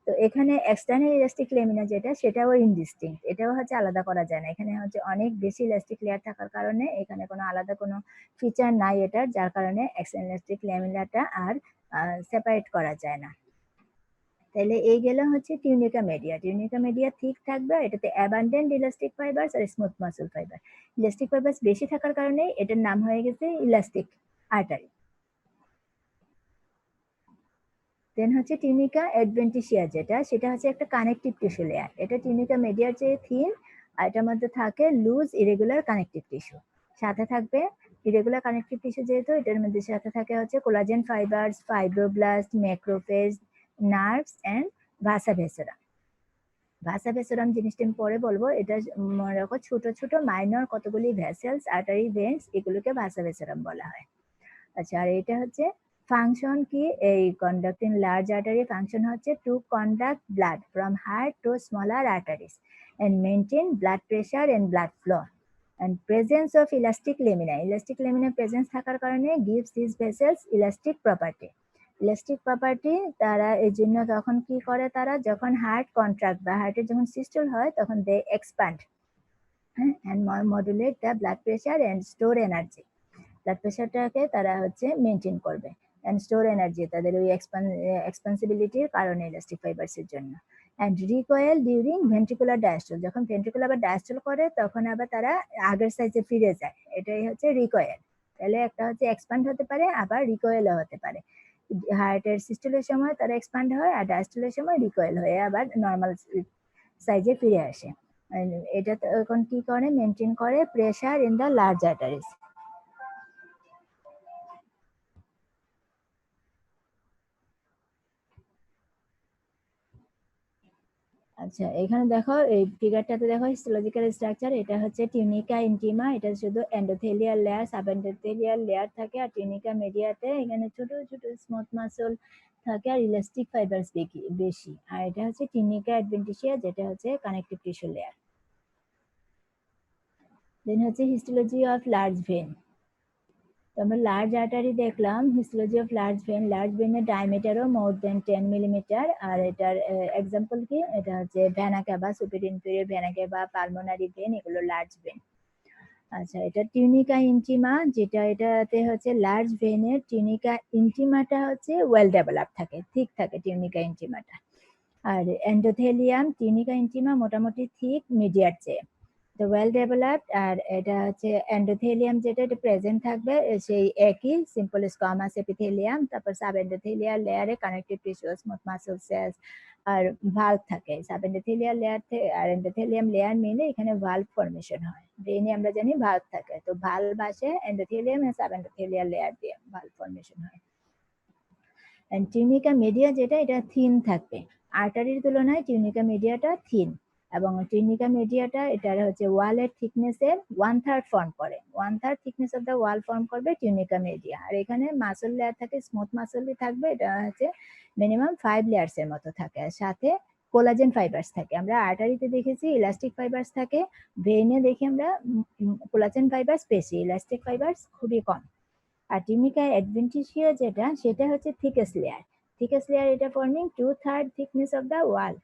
তো এখানে এক্সটার্নাল ইলাস্টিক লেমিনা যেটা সেটাও ইনডিস্টিংক্ট, এটাও হচ্ছে আলাদা করা যায় না। এখানে হচ্ছে অনেক বেশি ইলাস্টিক লেয়ার থাকার কারণে এখানে কোনো আলাদা কোনো ফিচার নাই এটার, যার কারণে এক্সটার্নাল ইলাস্টিক লেমিনাটা আর সেপারেট করা যায় না। তাহলে এই গেল হচ্ছে টিউনিকা মিডিয়া। টিউনিকা মিডিয়া ঠিক থাকবে, এটাতে অ্যাবান্ডেন্ট ইলাস্টিক ফাইবারস আর smooth muscle fibre. Elastic fibres বেশি থাকার কারণে এটার নাম হয়ে গেছে ইলাস্টিক আর্টারি। দেন হচ্ছে টিউনিকা অ্যাডভেন্টিসিয়া যেটা, সেটা হচ্ছে একটা কানেকটিভ টিস্যু লেয়ার। এটা টিউনিকা মিডিয়ার চেয়ে থিন, আর এটার মধ্যে থাকে লুজ ইরেগুলার কানেকটিভ টিস্যু। সাথে থাকবে ইরেগুলার কানেকটিভ টিস্যু, যেহেতু এটার মধ্যে সাথে থাকে হচ্ছে collagen fibres, fibroblast, macrophage, nerves and vasa vasorum. ভাসা ভেসেরাম জিনিসটা আমি পরে বলবো। এটা মনে রাখো, ছোট ছোট মাইনর কতগুলি ভেসেলস, আর্টারি, ভেন্স, এগুলোকে ভাসা ভেসেরাম বলা হয়। আচ্ছা, আর এটা হচ্ছে ফাংশন কি, এই কন্ডাক্টিং লার্জ আর্টারি ফাংশন হচ্ছে to conduct blood from heart to smaller arteries and maintain blood pressure and blood flow. and presence of elastic lamina, elastic lamina presence থাকার কারণে gives these vessels elastic property. Elastic property তারা এই জন্য তখন কি করে, তারা যখন হার্ট কন্ট্রাক্ট বা হার্টের যখন সিস্টল হয় তখন they expand and modulate the blood pressure and store energy. Blood প্রেশারটাকে তারা হচ্ছে মেনটেন করবে এন্ড স্টোর এনার্জি, তাদের ওই এক্সপান্সিবিলিটির কারণে ইলাস্টিক ফাইবারসের জন্য। And recoil during ventricular diastole, যখন ভেন্ট্রিকুলার বা ডায়াস্টল করে তখন আবার তারা আগের সাইজে ফিরে যায়, এটাই হচ্ছে রিকয়েল। তাহলে একটা হচ্ছে এক্সপ্যান্ড হতে পারে, আবার রিকয়েলও হতে পারে। হার্টের সিস্টলের সময় তারা এক্সপ্যান্ড হয়, আর ডায়াস্টলের সময় রিকয়েল হয়ে আবার নর্মাল সাইজে ফিরে আসে। এটা তখন কি করে, মেনটেন করে pressure in the large arteries. আচ্ছা, এখানে দেখো এই ফিগারটাতে দেখো হিস্টোলজিক্যাল স্ট্রাকচার। এটা হচ্ছে টিউনিকা ইন্টিমা, এটা শুধু endothelial layer, sub endothelial layer থাকে। আর টিউনিকা মিডিয়াতে এখানে ছোট ছোট স্মুথ মাসল থাকে আর ইলাস্টিক ফাইবারস বেশি। আর এটা হচ্ছে টিউনিকা অ্যাডভেন্টিসিয়া, যেটা হচ্ছে কানেকটিভ টিস্যু লেয়ার। দেন হচ্ছে হিস্টোলজি অফ লার্জ ভেন। তো আমরা লার্জ আর্টারি দেখলাম, histology of large vein. Large ভেনের ডায়ামিটারও মোর দেন 10 মিলিমিটার। আর এটার এক্সাম্পল কি, এটা হচ্ছে vena cava, superior inferior vena cava, pulmonary vein, এগুলো লার্জ ভেন। আচ্ছা, এটা টিউনিকা ইন্টিমা, যেটা এটাতে হচ্ছে লার্জ ভেনের টিউনিকা ইন্টিমাটা হচ্ছে ওয়েল ডেভেলপ থাকে, ঠিক থাকে টিউনিকা ইন্টিমাটা। আর এন্ডোথেলিয়াম টিউনিকা ইন্টিমা মোটামুটি ঠিক মিডিয়ার চেয়ে, তো ওয়েল ডেভেলপড। আর এটা হচ্ছে এন্ডোথেলিয়াম, যেটা এটা প্রেজেন্ট থাকবে সেই একই সিম্পল স্কোয়ামাস এপিথেলিয়াম। তারপর সাব এন্ডোথেলিয়াল লেয়ারে connective tissue, smooth muscle cells আর ভাল্ভ থাকে। সাব এন্ডোথেলিয়াল লেয়ার আর এন্ডোথেলিয়াম লেয়ার মিলে এখানে ভাল্ভ ফর্মেশন হয়। ব্রেনে আমরা জানি ভাল্ভ থাকে, তো ভাল্ভ আসে এন্ডোথেলিয়াম আর সাব এন্ডোথেলিয়াল লেয়ার দিয়ে ভাল্ভ ফর্মেশন হয়। টিউনিকা মিডিয়া যেটা, এটা থিন থাকবে, আর্টারির তুলনায় টিউনিকা মিডিয়াটা থিন। এবং টিউনিকা মিডিয়াটা এটার হচ্ছে ওয়ালের থিকনেসের 1/3 ফর্ম করে, 1/3 thickness of the wall form করবে টিউনিকা মিডিয়া। আর এখানে মাসল লেয়ার থাকে, স্মুথ মাসলই থাকবে, এটা হচ্ছে মিনিমাম 5 লেয়ার্স এর মতো থাকে। আর সাথে কোলাজেন ফাইবারস থাকে। আমরা আর্টারিতে দেখেছি ইলাস্টিক ফাইবারস থাকে, ভেইনে দেখি আমরা কোলাজেন ফাইবারস বেশি, ইলাস্টিক ফাইবারস খুবই কম। আর টিউনিকা অ্যাডভেন্টিসিয়া যেটা, সেটা হচ্ছে থিকেস্ট লেয়ার। থিকেস্ট লেয়ার এটা ফর্মিং 2/3 থিকনেস অফ দ্য ওয়াল,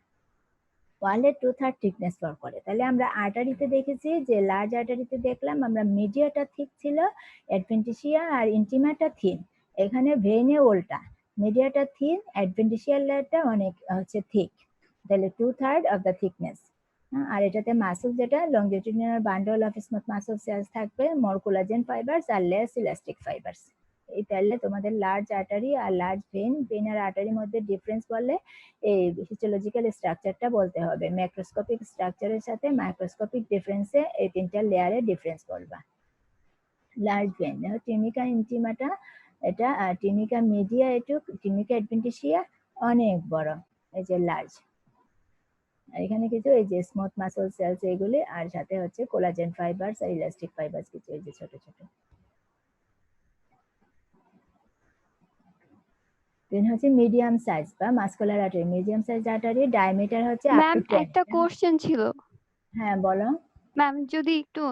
ওয়ালের 2/3 থিকনেস ফর্ম করে। তাহলে আমরা আর্টারিতে দেখেছি যে লার্জ আর্টারিতে দেখলাম আমরা মিডিয়াটা থিক ছিল অ্যাডভেন্টিসিয়া, আর ইন্টিমাটা থিন। এখানে ভেইনে উল্টা, মিডিয়াটা থিন, অ্যাডভেন্টিসিয়াল লেয়ারটা অনেক হচ্ছে থিক। তাহলে 2/3 অফ দ্য থিকনেস। আর এটাতে মাসল যেটা longitudinal bundle of smooth muscle cells থাকবে, মোর কোলাজেন ফাইবারস আর লেস ইলাস্টিক ফাইবারস। এই তাহলে তোমাদের লার্জ আর্টারি আর লার্জ ভেন, ভেন আর আর্টারির মধ্যে ডিফারেন্স বললে এই হিস্টোলজিক্যাল স্ট্রাকচারটা বলতে হবে। ম্যাক্রোস্কোপিক স্ট্রাকচারের সাথে মাইক্রোস্কোপিক ডিফারেন্সে এই তিনটা লেয়ারে ডিফারেন্স বলবা। লার্জ ভেন টিউনিকা ইন্টিমাটা এটা, আর টিউনিকা মিডিয়া এটুক, টিউনিকা অ্যাডভেন্টিসিয়া অনেক বড়, এই যে লার্জ। আর এখানে কিছু এই যে স্মুথ মাসল সেলস এগুলি, আর সাথে হচ্ছে কোলাজেন ফাইবারস আর ইলাস্টিক ফাইবারস কিছু এই যে ছোট ছোট। দেন হচ্ছে মিডিয়াম সাইজ বা muscular artery. Medium size artery diameter হচ্ছে আপ ম্যাম টু 10। একটা কোশ্চেন ছিল। হ্যাঁ বলো। ম্যাম যদি একটু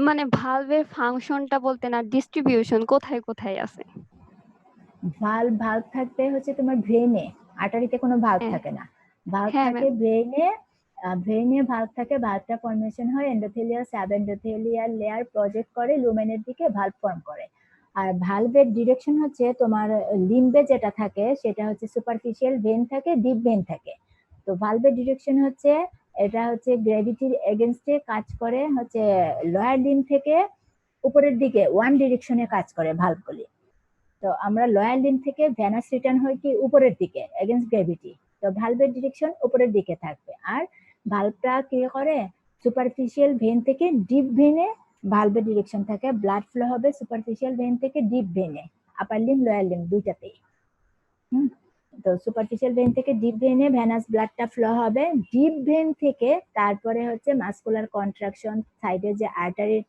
মানে ভালভের ফাংশনটা বলতেন, আর ডিস্ট্রিবিউশন কোথায় কোথায় আছে? ভাল্ভ থাকবে হচ্ছে তোমার ভেনে, আর্টারিতে কোনো ভাল্ভ হ্যাঁ। থাকে না। ভাল্ব হ্যাঁ থাকে ম্যাম। ব্রেইনে ভাল্ব থাকে, ভাল্বটা ফর্মেশন হয় endothelial sub endothelial layer project করে লুমেনের দিকে ভাল্ব ফর্ম করে। আর ভাল্বের ডিরেকশন হচ্ছে তোমার লিম্বে যেটা থাকে সেটা হচ্ছে সুপারফিশিয়াল ভেন থাকে, ডিপ ভেন থাকে। তো ভাল্বের ডিরেকশন হচ্ছে এটা হচ্ছে গ্র্যাভিটির এগেনস্টে কাজ করে হচ্ছে লোয়ার লিম্ব থেকে উপরের দিকে ওয়ান ডিরেকশনে কাজ করে ভাল্বগুলি। তো আমরা লোয়ার লিম্ব থেকে ভেনাস রিটার্ন হয় কি উপরের দিকে এগেনস্ট গ্র্যাভিটি। তো ভালভের ডিরেকশন উপরের দিকে থাকবে। আর ভালভটা কি করে সুপারফিশিয়াল ভেন থেকে ডিপ ভেনে ভালভের ডিরেকশন থাকে, ব্লাড ফ্লো হবে সুপারফিশিয়াল ভেন থেকে ডিপ ভেনে, আপার লিম্ব লোয়ার লিম্ব দুইটাতেই। তো সুপারফিশিয়াল ভেন থেকে ডিপ ভেনে ভেনাস ব্লাডটা ফ্লো হবে, ডিপ ভেন থেকে তারপরে হচ্ছে মাসকুলার কন্ট্রাকশন, সাইডে যে আর্টারির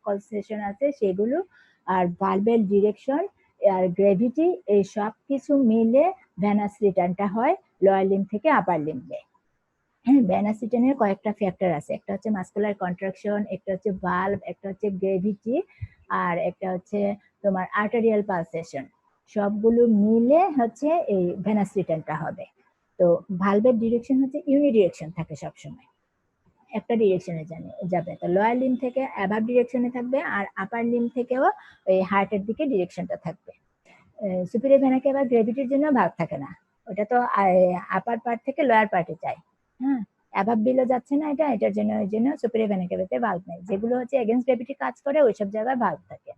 কনসেশন আছে সেগুলো, আর ভালভের ডিরেকশন আর গ্র্যাভিটি, এই সব কিছু মিলে ভেনাস রিটার্নটা হয় লোয়ার লিম্ব থেকে আপার লিম্বে। হ্যাঁ, ভেনাস রিটার্নের কয়েকটা ফ্যাক্টর আছে, একটা হচ্ছে মাসকুলার কন্ট্রাকশন, একটা হচ্ছে ভালভ, একটা হচ্ছে গ্র্যাভিটি, আর একটা হচ্ছে তোমার আর্টারিয়াল পালসেশন। সবগুলো মিলে হচ্ছে এই ভেনাস রিটার্নটা হবে। তো ভালভের ডিরেকশন হচ্ছে ইউনিডিরেকশন থাকে সবসময়, একটা ডিরেকশনে যাবে। তো লোয়ার লিম্ব থেকে অ্যাবাভ ডিরেকশনে থাকবে, আর আপার লিম্ব থেকেও ওই হার্টের দিকে ডিরেকশনটা থাকবে। সুপিরিয়র ভেনা কেভা গ্র্যাভিটির জন্য ভাগ থাকে না, ওটা তো আপার পার্ট থেকে লোয়ার পার্টে যায়। হ্যাঁ, অ্যাবাভ বিলো যাচ্ছে না, এটার জন্য ওই জন্য সুপিরিয়র ভেনা কেভাতে ভাল্ব নেই। যেগুলো হচ্ছে এগেনস্ট গ্র্যাভিটি কাজ করে ওইসব জায়গায় ভাল্ব থাকে।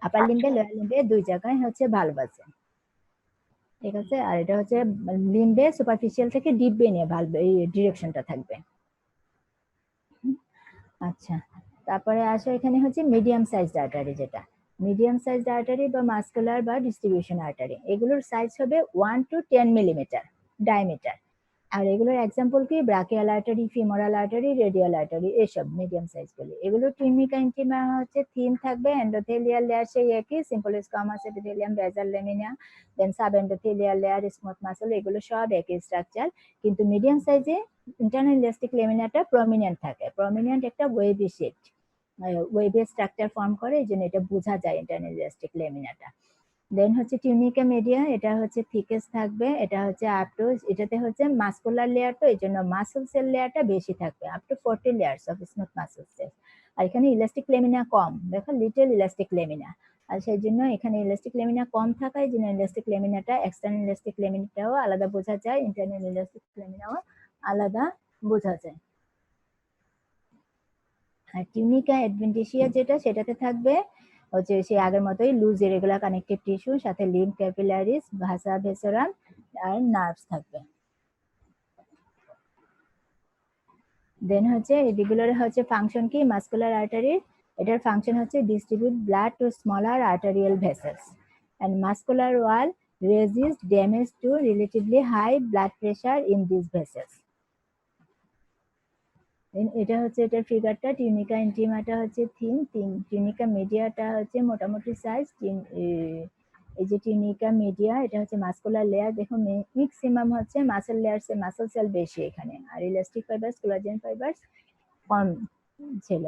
আপার লিম্বে লোয়ার লিম্বে দুই জায়গায় হচ্ছে ভাল্ব আছে, ঠিক আছে। আর এটা হচ্ছে লিম্বে সুপারফিশিয়াল থেকে ডিপ বেনে ভাল্ব এই ডিরেকশনটা থাকবে। আচ্ছা, তারপরে আসো এখানে হচ্ছে মিডিয়াম সাইজ আর্টারি, যেটা মিডিয়াম সাইজ আর্টারি বা মাসকুলার বা ডিস্ট্রিবিউশন আর্টারি, এগুলোর সাইজ হবে 1 to 10 মিলিমিটার ডায়ামিটার। আর এগুলোর এক্সাম্পল কি brachial artery, femoral artery, radial artery, এসব মিডিয়াম সাইজ গুলি। এগুলো টিউনিকা ইন্টিমা হচ্ছে থিন থাকবে, এন্ডোথেলিয়াল লেয়ার সেই একই, simple squamous epithelium, basal lamina, then sub endothelial layer, smooth muscle, এগুলো সব একই স্ট্রাকচার। কিন্তু মিডিয়াম সাইজে ইন্টারনাল ইলাস্টিক লেমিনাটা প্রমিনেন্ট থাকে, প্রমিনেন্ট একটা ওয়েভি শেপ, ওয়েভের স্ট্রাকচার ফর্ম করে, এই জন্য এটা বোঝা যায় ইন্টারনাল ইলাস্টিক লেমিনাটা। দেন হচ্ছে টিউনিকা মিডিয়া, এটা হচ্ছে থিকেস্ট থাকবে, এটা হচ্ছে আপ টু, এটাতে হচ্ছে মাসকুলার লেয়ার, তো এই জন্য মাসল সেল লেয়ারটা বেশি থাকবে, up to 40 layers of smooth muscle cell. আর এখানে ইলাস্টিক লেমিনা কম, দেখো লিটল ইলাস্টিক লেমিনা, আর সেই জন্য এখানে ইলাস্টিক লেমিনা কম থাকায় জন্য ইলাস্টিক লেমিনাটা, এক্সটার্নাল ইলাস্টিক লেমিনাটাও আলাদা বোঝা যায়, ইন্টারনাল ইলাস্টিক লেমিনাও আলাদা বোঝা যায়। আর টিউনিকা অ্যাডভেন্টিসিয়া যেটা, সেটাতে থাকবে হচ্ছে সেই আগের মতোই লুজ ইরেগুলার কানেকটিভ টিস্যু, সাথে লিম্ফ ক্যাপিলারিস, ভাসা ভেসরাম আর নার্ভস থাকবে। দেন হচ্ছে এগুলোর হচ্ছে ফাংশন কি, মাসকুলার আর্টারির এটার ফাংশন হচ্ছে distribute blood to smaller arterial vessels, and muscular wall resist damage to relatively high blood pressure in these vessels. এটা হচ্ছে এটার ফিগারটা, টিউনিকা ইন্টিমাটা হচ্ছে থিন, টিউনিকা মিডিয়াটা হচ্ছে মোটামুটি সাইজ। এই যে টিউনিকা মিডিয়া, এটা হচ্ছে মাসকুলার লেয়ার, দেখো ম্যাক্সিমাম হচ্ছে মাসল লেয়ার, মাসল সেল বেশি এখানে, আর ইলাস্টিক ফাইবারস, কোলাজেন ফাইবারস কম ছিল।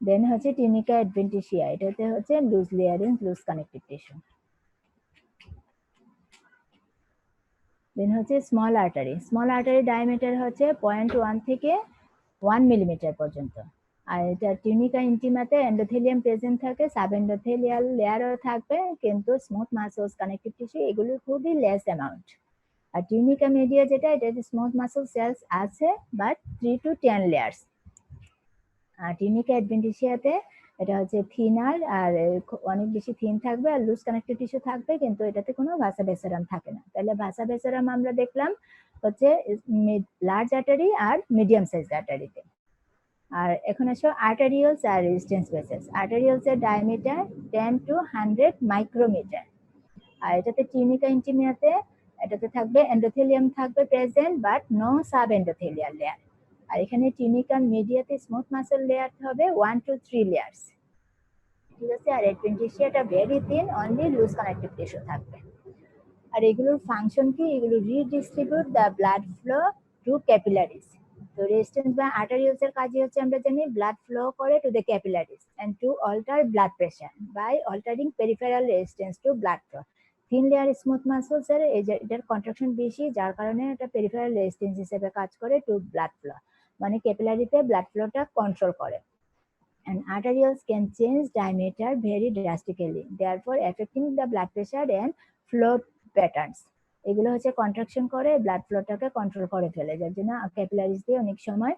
দেন হচ্ছে টিউনিকা অ্যাডভেন্টিসিয়া, এটাতে হচ্ছে loose layering, loose connective tissue. Then হচ্ছে স্মল আর্টারি ডায়ামিটার হচ্ছে 0.1 থেকে 1 মিলিমিটার পর্যন্ত। আর এটা টিউনিকা ইন্টিমাতে এন্ডোথেলিয়াম প্রেজেন্ট থাকে, সাব এন্ডোথেলিয়াল লেয়ারও থাকবে, কিন্তু স্মুথ মাসলস, কানেক্টিভ টিস্যু এগুলো খুবই লেস অ্যামাউন্ট। আর টিউনিকা মিডিয়া যেটা, এটাতে স্মুথ মাসল সেলস আছে বাট 3 to 10 লেয়ার্স। আর টিউনিকা অ্যাডভেন্টিসিয়াতে এটা হচ্ছে থিনার, আর অনেক বেশি থিন থাকবে, আর লুজ কানেক্টিভ টিস্যু থাকবে, কিন্তু এটাতে কোনো ভাসা বেসারাম থাকে না। তাহলে ভাসা বেসারাম আমরা দেখলাম হচ্ছে লার্জ আর্টারি আর মিডিয়াম সাইজ আর্টারিতে। আর এখন আসো আর্টারিয়ালস আর রেজিস্ট্যান্স ভেসেলস। আর্টারিয়ালস এর ডায়ামিটার 10 to 100 মাইক্রোমিটার। আর এটাতে টিউনিকা ইন্টিমিয়াতে এটাতে থাকবে এন্ডোথেলিয়াম থাকবে present but no sub endothelial layer. আর এখানে টিউনিকা মিডিয়াতে স্মুথ মাসল লেয়ার হবে 1 to 3 লেয়ার্স, ঠিক আছে। আর অ্যাডভেন্টিসিয়াটা very thin, only loose connective tissue থাকবে। আর এগুলোর ফাংশন কি, এগুলো redistribute the blood flow to capillaries. তো রেজিস্ট্যান্স বা আর্টারিয়ালস এর কাজই হচ্ছে আমরা জানি ব্লাড ফ্লো করে to the capillaries and to alter blood pressure by altering peripheral resistance to blood flow. Thin layer smooth muscles এর এটার কন্ট্রাকশন বেশি, যার কারণে এটা পেরিফেরাল রেজিস্ট্যান্স হিসেবে কাজ করে টু ব্লাড ফ্লো, মানে ক্যাপিলারিতে ব্লাড ফ্লোটা কন্ট্রোল করে। And arterioles can change diameter very drastically, therefore affecting the blood pressure and flow patterns. এগুলো হচ্ছে কন্ট্রাকশন করে ব্লাড ফ্লোটাকে কন্ট্রোল করে ফেলে, যার জন্য ক্যাপিলারিজ দিয়ে অনেক সময়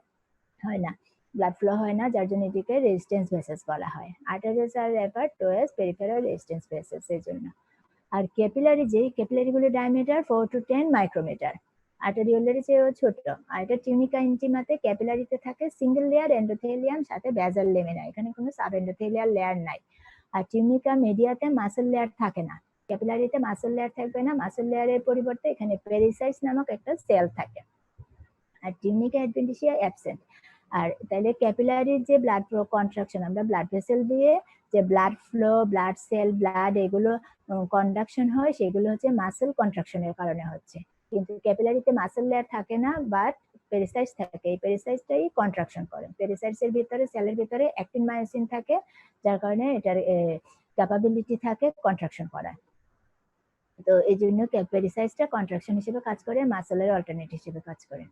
হয় না, ব্লাড ফ্লো হয় না, যার জন্য এটিকে রেজিস্ট্যান্স ভেসেলস বলা হয়। আর্টারিয়ালস আর refer to as peripheral resistance vessels এর জন্য। আর ক্যাপিলারি ক্যাপিলারিগুলোর ডায়ামিটার 4 to 10 মাইক্রোমিটার, আর্টেরিওলের চেয়েও ছোট। আর এটা টিউনিকা ইন্টিমাতে ক্যাপিলারিতে থাকে সিঙ্গেল লেয়ার এন্ডোথেলিয়াম সাথে বেজাল লেমিনা, এখানে কোনো সাব এন্ডোথেলিয়াল লেয়ার নাই। আর টিউনিকা মিডিয়াতে মাসল লেয়ার থাকে না, ক্যাপিলারিতে মাসল লেয়ার থাকবে না, মাসল লেয়ারের পরিবর্তে এখানে পেরিসাইস নামক একটা সেল থাকে। আর টিউনিকা অ্যাডভেন্টিসিয়া অ্যাবসেন্ট। আর তাহলে ক্যাপিলারির যে ব্লাড ফ্লো কন্ট্রাকশন, আমরা ব্লাড ভেসেল দিয়ে যে blood flow, blood cell, blood এগুলো কন্ডাকশন হয়, সেগুলো হচ্ছে মাসেল কন্ট্রাকশনের কারণে হচ্ছে। কিন্তু ক্যাপিলারিতে মাসেল লেয়ার থাকে না, বাট পেরিসাইস থাকে, এই পেরিসাইসটাই কন্ট্রাকশন করে। পেরিসাইসের ভিতরে, সেলের ভিতরে অ্যাক্টিন মায়োসিন থাকে, যার কারণে এটার ক্যাপাবিলিটি থাকে কন্ট্রাকশন করার। তো এই জন্য পেরিসাইসটা কন্ট্রাকশন হিসেবে কাজ করে, মাসেলের অল্টারনেট হিসেবে কাজ করে।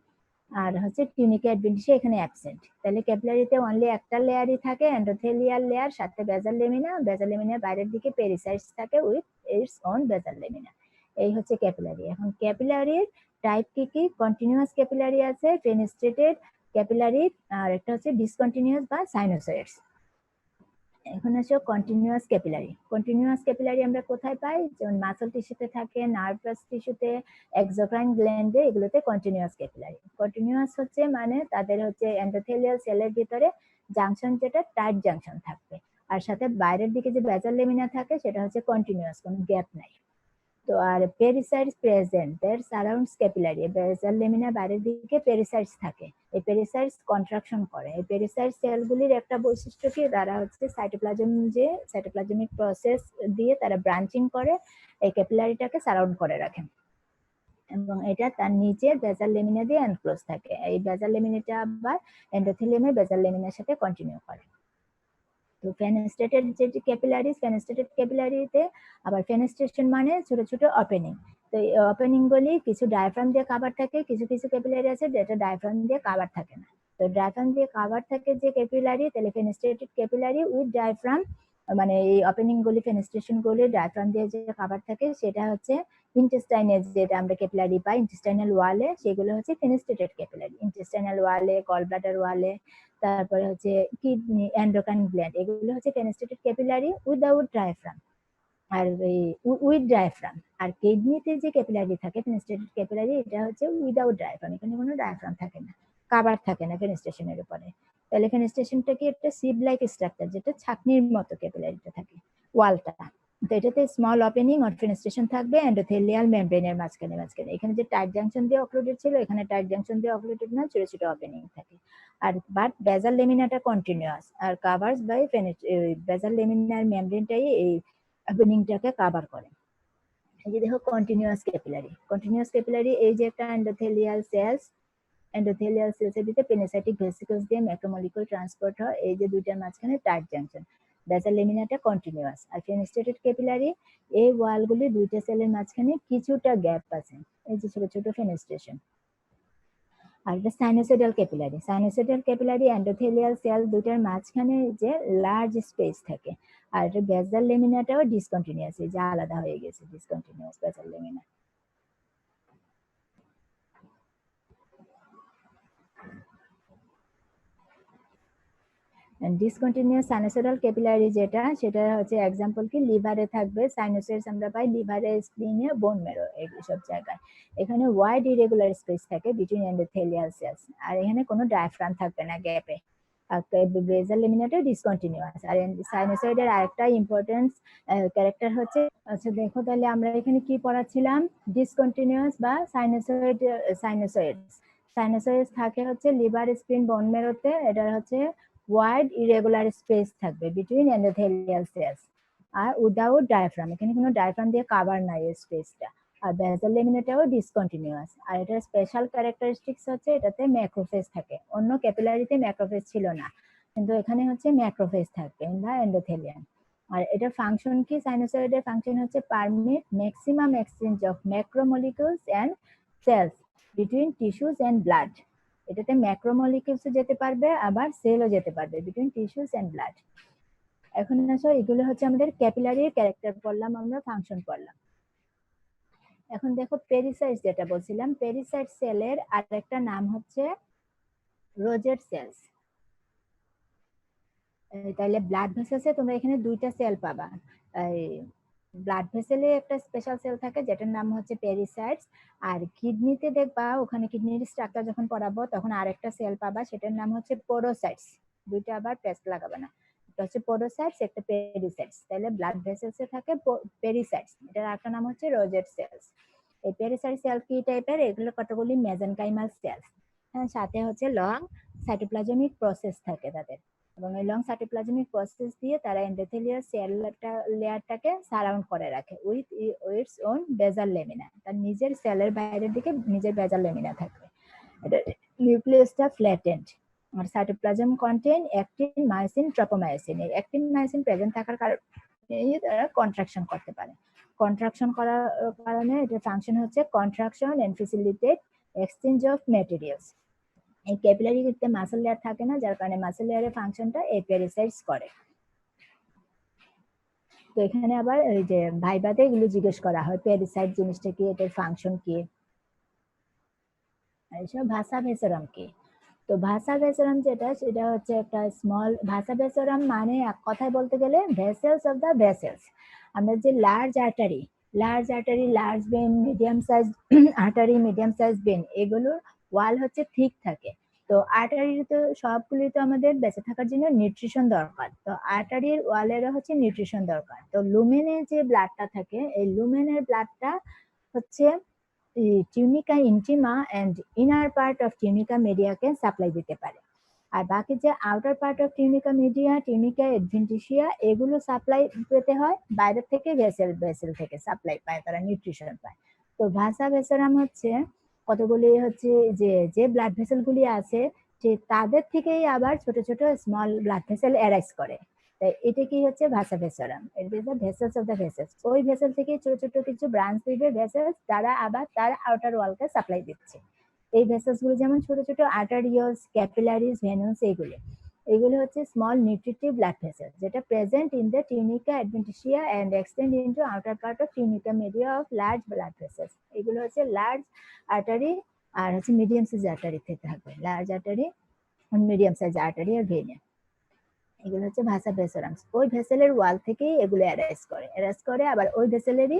আর হচ্ছে টিউনিকা অ্যাডভেন্টিসিয়া এখানে অ্যাবসেন্ট। তাহলে ক্যাপিলারিতে অনলি একটা লেয়ারই থাকে, এন্ডোথেলিয়াল লেয়ার, সাথে বেজাল লেমিনা, বেজাল লেমিনার বাইরের দিকে পেরিসাইস থাকে উইথ ইটস ওন বেজাল লেমিনা। এই হচ্ছে ক্যাপিলারি। এখন ক্যাপিলারির টাইপ কি কি? কন্টিনিউয়াস ক্যাপিলারি আছে, ফেনেস্ট্রেটেড ক্যাপিলারি, আর একটা হচ্ছে ডিসকন্টিনিউয়াস বা সাইনোসয়েডস। এখন আসো কন্টিনিউয়াস ক্যাপিলারি। কন্টিনিউয়াস ক্যাপিলারি আমরা কোথায় পাই? যেমন মাসল টিস্যুতে থাকে, নার্ভাস টিস্যুতে, এক্সোক্রাইন গ্ল্যান্ডে, এগুলোতে কন্টিনিউয়াস ক্যাপিলারি। কন্টিনিউয়াস হচ্ছে মানে তাদের হচ্ছে এন্ডোথেলিয়াল সেলের ভিতরে জাংশন, যেটা টাইট জাংশন থাকবে, আর সাথে বাইরের দিকে যে বেজাল লেমিনা থাকে সেটা হচ্ছে কন্টিনিউয়াস, কোনো গ্যাপ নাই। তো আর পেরিসাইডস প্রেজেন্ট দেয়ার সারাউন্ডস ক্যাপিলারি, বেজাল লেমিনার বাইরের দিকে পেরিসাইডস থাকে, এই পেরিসাইডস কন্ট্রাকশন করে। এই পেরিসাইড সেলগুলির একটা বৈশিষ্ট্য কি, তারা হচ্ছে সাইটোপ্লাজম, যে সাইটোপ্লাজমিক প্রসেস দিয়ে তারা ব্রাঞ্চিং করে এই ক্যাপিলারিটাকে সারাউন্ড করে রাখে, এবং এটা তার নিচে বেজাল লেমিনা দিয়ে এনক্লোজ থাকে। এই বেজাল লেমিনাটা আবার এন্ডোথেলিয়ামের বেজাল লেমিনার সাথে কন্টিনিউ করে। তো ফেনেস্ট্রেটেড যে ক্যাপিলারিজ, ফেনেস্ট্রেটেড ক্যাপিলারিতে আবার ফেনেস্ট্রেশন মানে ছোট ছোট ওপেনিং। তো এই ওপেনিং গুলি কিছু ডায়াফ্রাম দিয়ে কাভার থাকে, কিছু কিছু ক্যাপিলারি আছে যেটা ডায়াফ্রাম দিয়ে কাভার থাকে না। তো ডায়াফ্রাম দিয়ে কাভার থাকে যে ক্যাপিলারি, তাহলে ফেনেস্ট্রেটেড ক্যাপিলারি উইথ ডায়াফ্রাম, মানে এই ওপেনিং গুলি, ফেনেস্ট্রেশন গুলি ডায়াফ্রাম দিয়ে যে কাভার থাকে, সেটা হচ্ছে ইন্টেস্টাইনে, যেটা আমরা ক্যাপিলারি পাই ইন্টেস্টাইনাল ওয়ালে, সেগুলো হচ্ছে ফেনেস্ট্রেটেড ক্যাপিলারি। ইন্টেস্টাইনাল ওয়ালে, গল ব্লাডার ওয়ালে, তারপরে হচ্ছে কিডনি, এন্ডোক্রাইন গ্ল্যান্ড, এগুলো হচ্ছে ফেনেস্ট্রেটেড ক্যাপিলারি উইদাউট ডায়াফ্রাম, আর উইথ ডায়াফ্রাম। আর কিডনিতে যে ক্যাপিলারি থাকে ফেনেস্ট্রেটেড ক্যাপিলারি, এটা হচ্ছে উইদাউট ডায়াফ্রাম, এখানে কোনো ডায়াফ্রাম থাকে না, কাভার থাকে না ফেনেস্ট্রেশনের উপরে। তাহলে ফেনেস্ট্রেশনটা কি একটা সিভ লাইক স্ট্রাকচার, যেটা ছাকনির মতো ক্যাপিলারিটা থাকে ওয়ালটা। তো এটাতে স্মল ওপেনিং আর ফেনেস্ট্রেশন থাকবে এন্ডোথেলিয়াল মেমব্রেনের মাঝখানে মাঝখানে। এখানে যে টাইট জাংশন দিয়ে অক্লুডেড ছিল, এখানে টাইট জাংশন দিয়ে অক্লুডেড না, ছোট ছোট ওপেনিং থাকে। আর বাট বেজাল লেমিনাটা কন্টিনিউয়াস আর কাভার্স বাই বেজাল লেমিনার মেমব্রেনটাই এই ওপেনিংটাকে কাভার করে। এই যে দেখো কন্টিনিউয়াস ক্যাপিলারি, কন্টিনিউয়াস ক্যাপিলারি, এই যে একটা এন্ডোথেলিয়াল সেলস, এন্ডোথেলিয়াল সেলসের ভিতরে পেনিসাইটিক ভেসিকলস দিয়ে ম্যাক্রোমলিকুল ট্রান্সপোর্ট হয়, এই যে দুইটার মাঝখানে টাইট জাংশন। বেজাল লেমিনাটা কন্টিনিউয়াস। আর ফেনেস্ট্রেটেড ক্যাপিলারি, এই ওয়ালগুলি দুইটা সেলের মাঝখানে কিছুটা গ্যাপ আছে, এই যে ছোট ছোট ফেনেস্ট্রেশন। আর এটা sinusoidal capillary, sinusoidal capillary endothelial cell দুইটার মাঝখানে যে লার্জ স্পেস থাকে। আর এটা বেজাল লেমিনাটাও ডিসকন্টিনিউয়াস, এই যে আলাদা হয়ে গেছে, ডিসকন্টিনিউয়াস বেজাল লেমিনা। ডিসকন্টিনিউয়াস সাইনোসয়েডাল ক্যাপিলারি যেটা, সেটা হচ্ছে এক্সাম্পল কি, লিভারে থাকবে সাইনোসয়েডস, আমরা পাই লিভারে, স্প্লিনে, বোন মেরো, এইসব জায়গায়। এখানে ওয়াইড ইরেগুলার স্পেস থাকে বিটুইন এন্ডোথেলিয়াল সেলস, আর এখানে কোনো ডায়াফ্রাম থাকবে না গ্যাপে। বেজাল লেমিনাটা ডিসকন্টিনিউয়াস। আর সাইনোসয়েডের আরেকটা ইম্পর্টেন্স ক্যারেক্টার হচ্ছে, আচ্ছা দেখো তাহলে আমরা এখানে কি পড়াচ্ছিলাম, ডিসকন্টিনিউয়াস বা সাইনোসয়েড, সাইনোসয়েডস থাকে হচ্ছে লিভার, স্প্লিন, বোন মেরোতে, এটা হচ্ছে ওয়াইড ইরেগুলার স্পেস থাকবে বিটুইন এন্ডোথেলিয়াল সেলস আর উইদাউট ডায়াফ্রাম, এখানে কোনো ডায়াফ্রাম দিয়ে কাভার নাই এই স্পেসটা। আর বেজাল লেমিনাটাও ডিসকন্টিনিউয়াস। আর এটার স্পেশাল ক্যারেক্টারিস্টিক্স হচ্ছে এটাতে ম্যাক্রোফেজ থাকে, অন্য ক্যাপিলারিতে ম্যাক্রোফেজ ছিল না, কিন্তু এখানে হচ্ছে ম্যাক্রোফেজ থাকবে ইন দা এন্ডোথেলিয়াম। আর এটার ফাংশন কি, সাইনোসয়েডের ফাংশন হচ্ছে permit maximum exchange of macromolecules and cells between tissues and blood. এটাতে ম্যাক্রোমলিকিউলসও যেতে পারবে আবার সেলও যেতে পারবে বিটুইন টিস্যুস এন্ড ব্লাড। এখন আসো এগুলো হচ্ছে আমাদের ক্যাপিলারি ক্যারেক্টার পড়লাম, আমরা ফাংশন পড়লাম। এখন দেখো পেরিসাইট যেটা বলছিলাম, পেরিসাইট সেলের আরেকটা নাম হচ্ছে রোজেট সেলস। তাহলে ব্লাড ভেসেলসে তোমরা এখানে দুইটা সেল পাবা। ব্লাড ভেসেলে একটা স্পেশাল সেল থাকে যেটার নাম হচ্ছে পেরিসাইটস, আর কিডনিতে দেখবা ওখানে কিডনির স্ট্রাকচার যখন পড়াবো তখন আরেকটা সেল পাবা, সেটার নাম হচ্ছে পোরোসাইটস। দুইটা আবার পেস্ট লাগাবে না, এটা হচ্ছে পোরোসাইটস, একটা পেরিসাইটস। তাহলে ব্লাড ভেসেলসে থাকে পেরিসাইটস, এটার আরেকটা নাম হচ্ছে রোজেট সেলস। এই পেরিসাইট সেল কি টাইপের, এগুলো কতগুলি মেজেনকাইমাল সেলস, হ্যাঁ, সাথে হচ্ছে লং সাইটোপ্লাজমিক প্রসেস থাকে তাদের, এবং এই লং সাইটোপ্লাজমিক প্রসেস দিয়ে তারা এন্ডোথেলিয়াল সেল লেয়ারটাকে সারাউন্ড করে রাখে উইথ ইটস ওন বেজাল লেমিনা। তার নিজের সেলের বাইরের দিকে নিজের বেজাল লেমিনা থাকবে। এটা নিউক্লিয়াসটা ফ্ল্যাটেন্ড। আর cytoplasm contain actin myosin tropomyosin. এই অ্যাক্টিন মায়োসিন প্রেজেন্ট থাকার কারণে তারা কন্ট্রাকশন করতে পারে। কন্ট্রাকশন করার কারণে এটার ফাংশন হচ্ছে contraction and facilitate exchange of materials. এই ক্যাপিলারিতে মাসেল লেয়ার থাকে না, যার কারণে মাসেল লেয়ারের ফাংশনটা এই পেরিসাইটস করে। তো এখানে আবার এই যে ভাইবাতে এগুলো জিজ্ঞেস করা হয়, পেরিসাইট জিনিসটা কি, এটার ফাংশন কি, এইসব। ভাষা ভেসরম কি, তো ভাষা ভেসরম যেটা সেটা হচ্ছে একটা স্মল, ভাষা ভেসরম মানে এক কথায় বলতে গেলে ভেসেলস অফ দ্য ভেসেলস। আমরা যে large artery, large vein, medium size artery, medium size vein, এগুলোর ওয়াল হচ্ছে থিক থাকে। তো আর্টারির তো সবগুলি তো আমাদের বেঁচে থাকার জন্য নিউট্রিশন দরকার, তো আর্টারির ওয়ালেরও হচ্ছে নিউট্রিশন দরকার। তো লুমেনে যে ব্লাডটা থাকে, এই লুমেনের ব্লাডটা হচ্ছে tunica intima and inner part of tunica মিডিয়াকে সাপ্লাই দিতে পারে। আর বাকি যে outer part of tunica media, tunica adventitia, এগুলো সাপ্লাই পেতে হয় বাইরে থেকে, ভেসেল থেকে সাপ্লাই পায়, তারা নিউট্রিশন পায়। তো ভাসা ভেসেরাম হচ্ছে কতগুলি হচ্ছে যে ব্লাড ভেসেল গুলি আছে, যে তাদের থেকেই আবার ছোট ছোট স্মল ব্লাড ভেসেল অ্যারাইজ করে। তাই এটা কি হচ্ছে vasa vasorum, it is the vessels of the vessels. ওই ভেসেল থেকে ছোট ছোট কিছু ব্রাঞ্চ দিবে ভেসেলস, তারা আবার তার আউটার ওয়ালকে সাপ্লাই দিচ্ছে। এই ভেসেলস গুলো যেমন ছোট ছোট আর্টারিওলস, ক্যাপিলারিজ, ভেনুস, এগুলো হচ্ছে স্মল নিউট্রিটিভ ব্লাড ভেসেল, যেটা present in the tunica adventitia and extend into outer part of tunica media of large blood vessels. এগুলো হচ্ছে লার্জ আর্টারি আর হচ্ছে মিডিয়াম সাইজ আর্টারি থেকে থাকবে, large artery, medium size artery আর ভেনে। এগুলো হচ্ছে ভাসা ভেসেরামস। ওই ভেসেলের ওয়াল থেকেই এগুলো অ্যারেস্ট করে আবার ওই ভেসেলেরই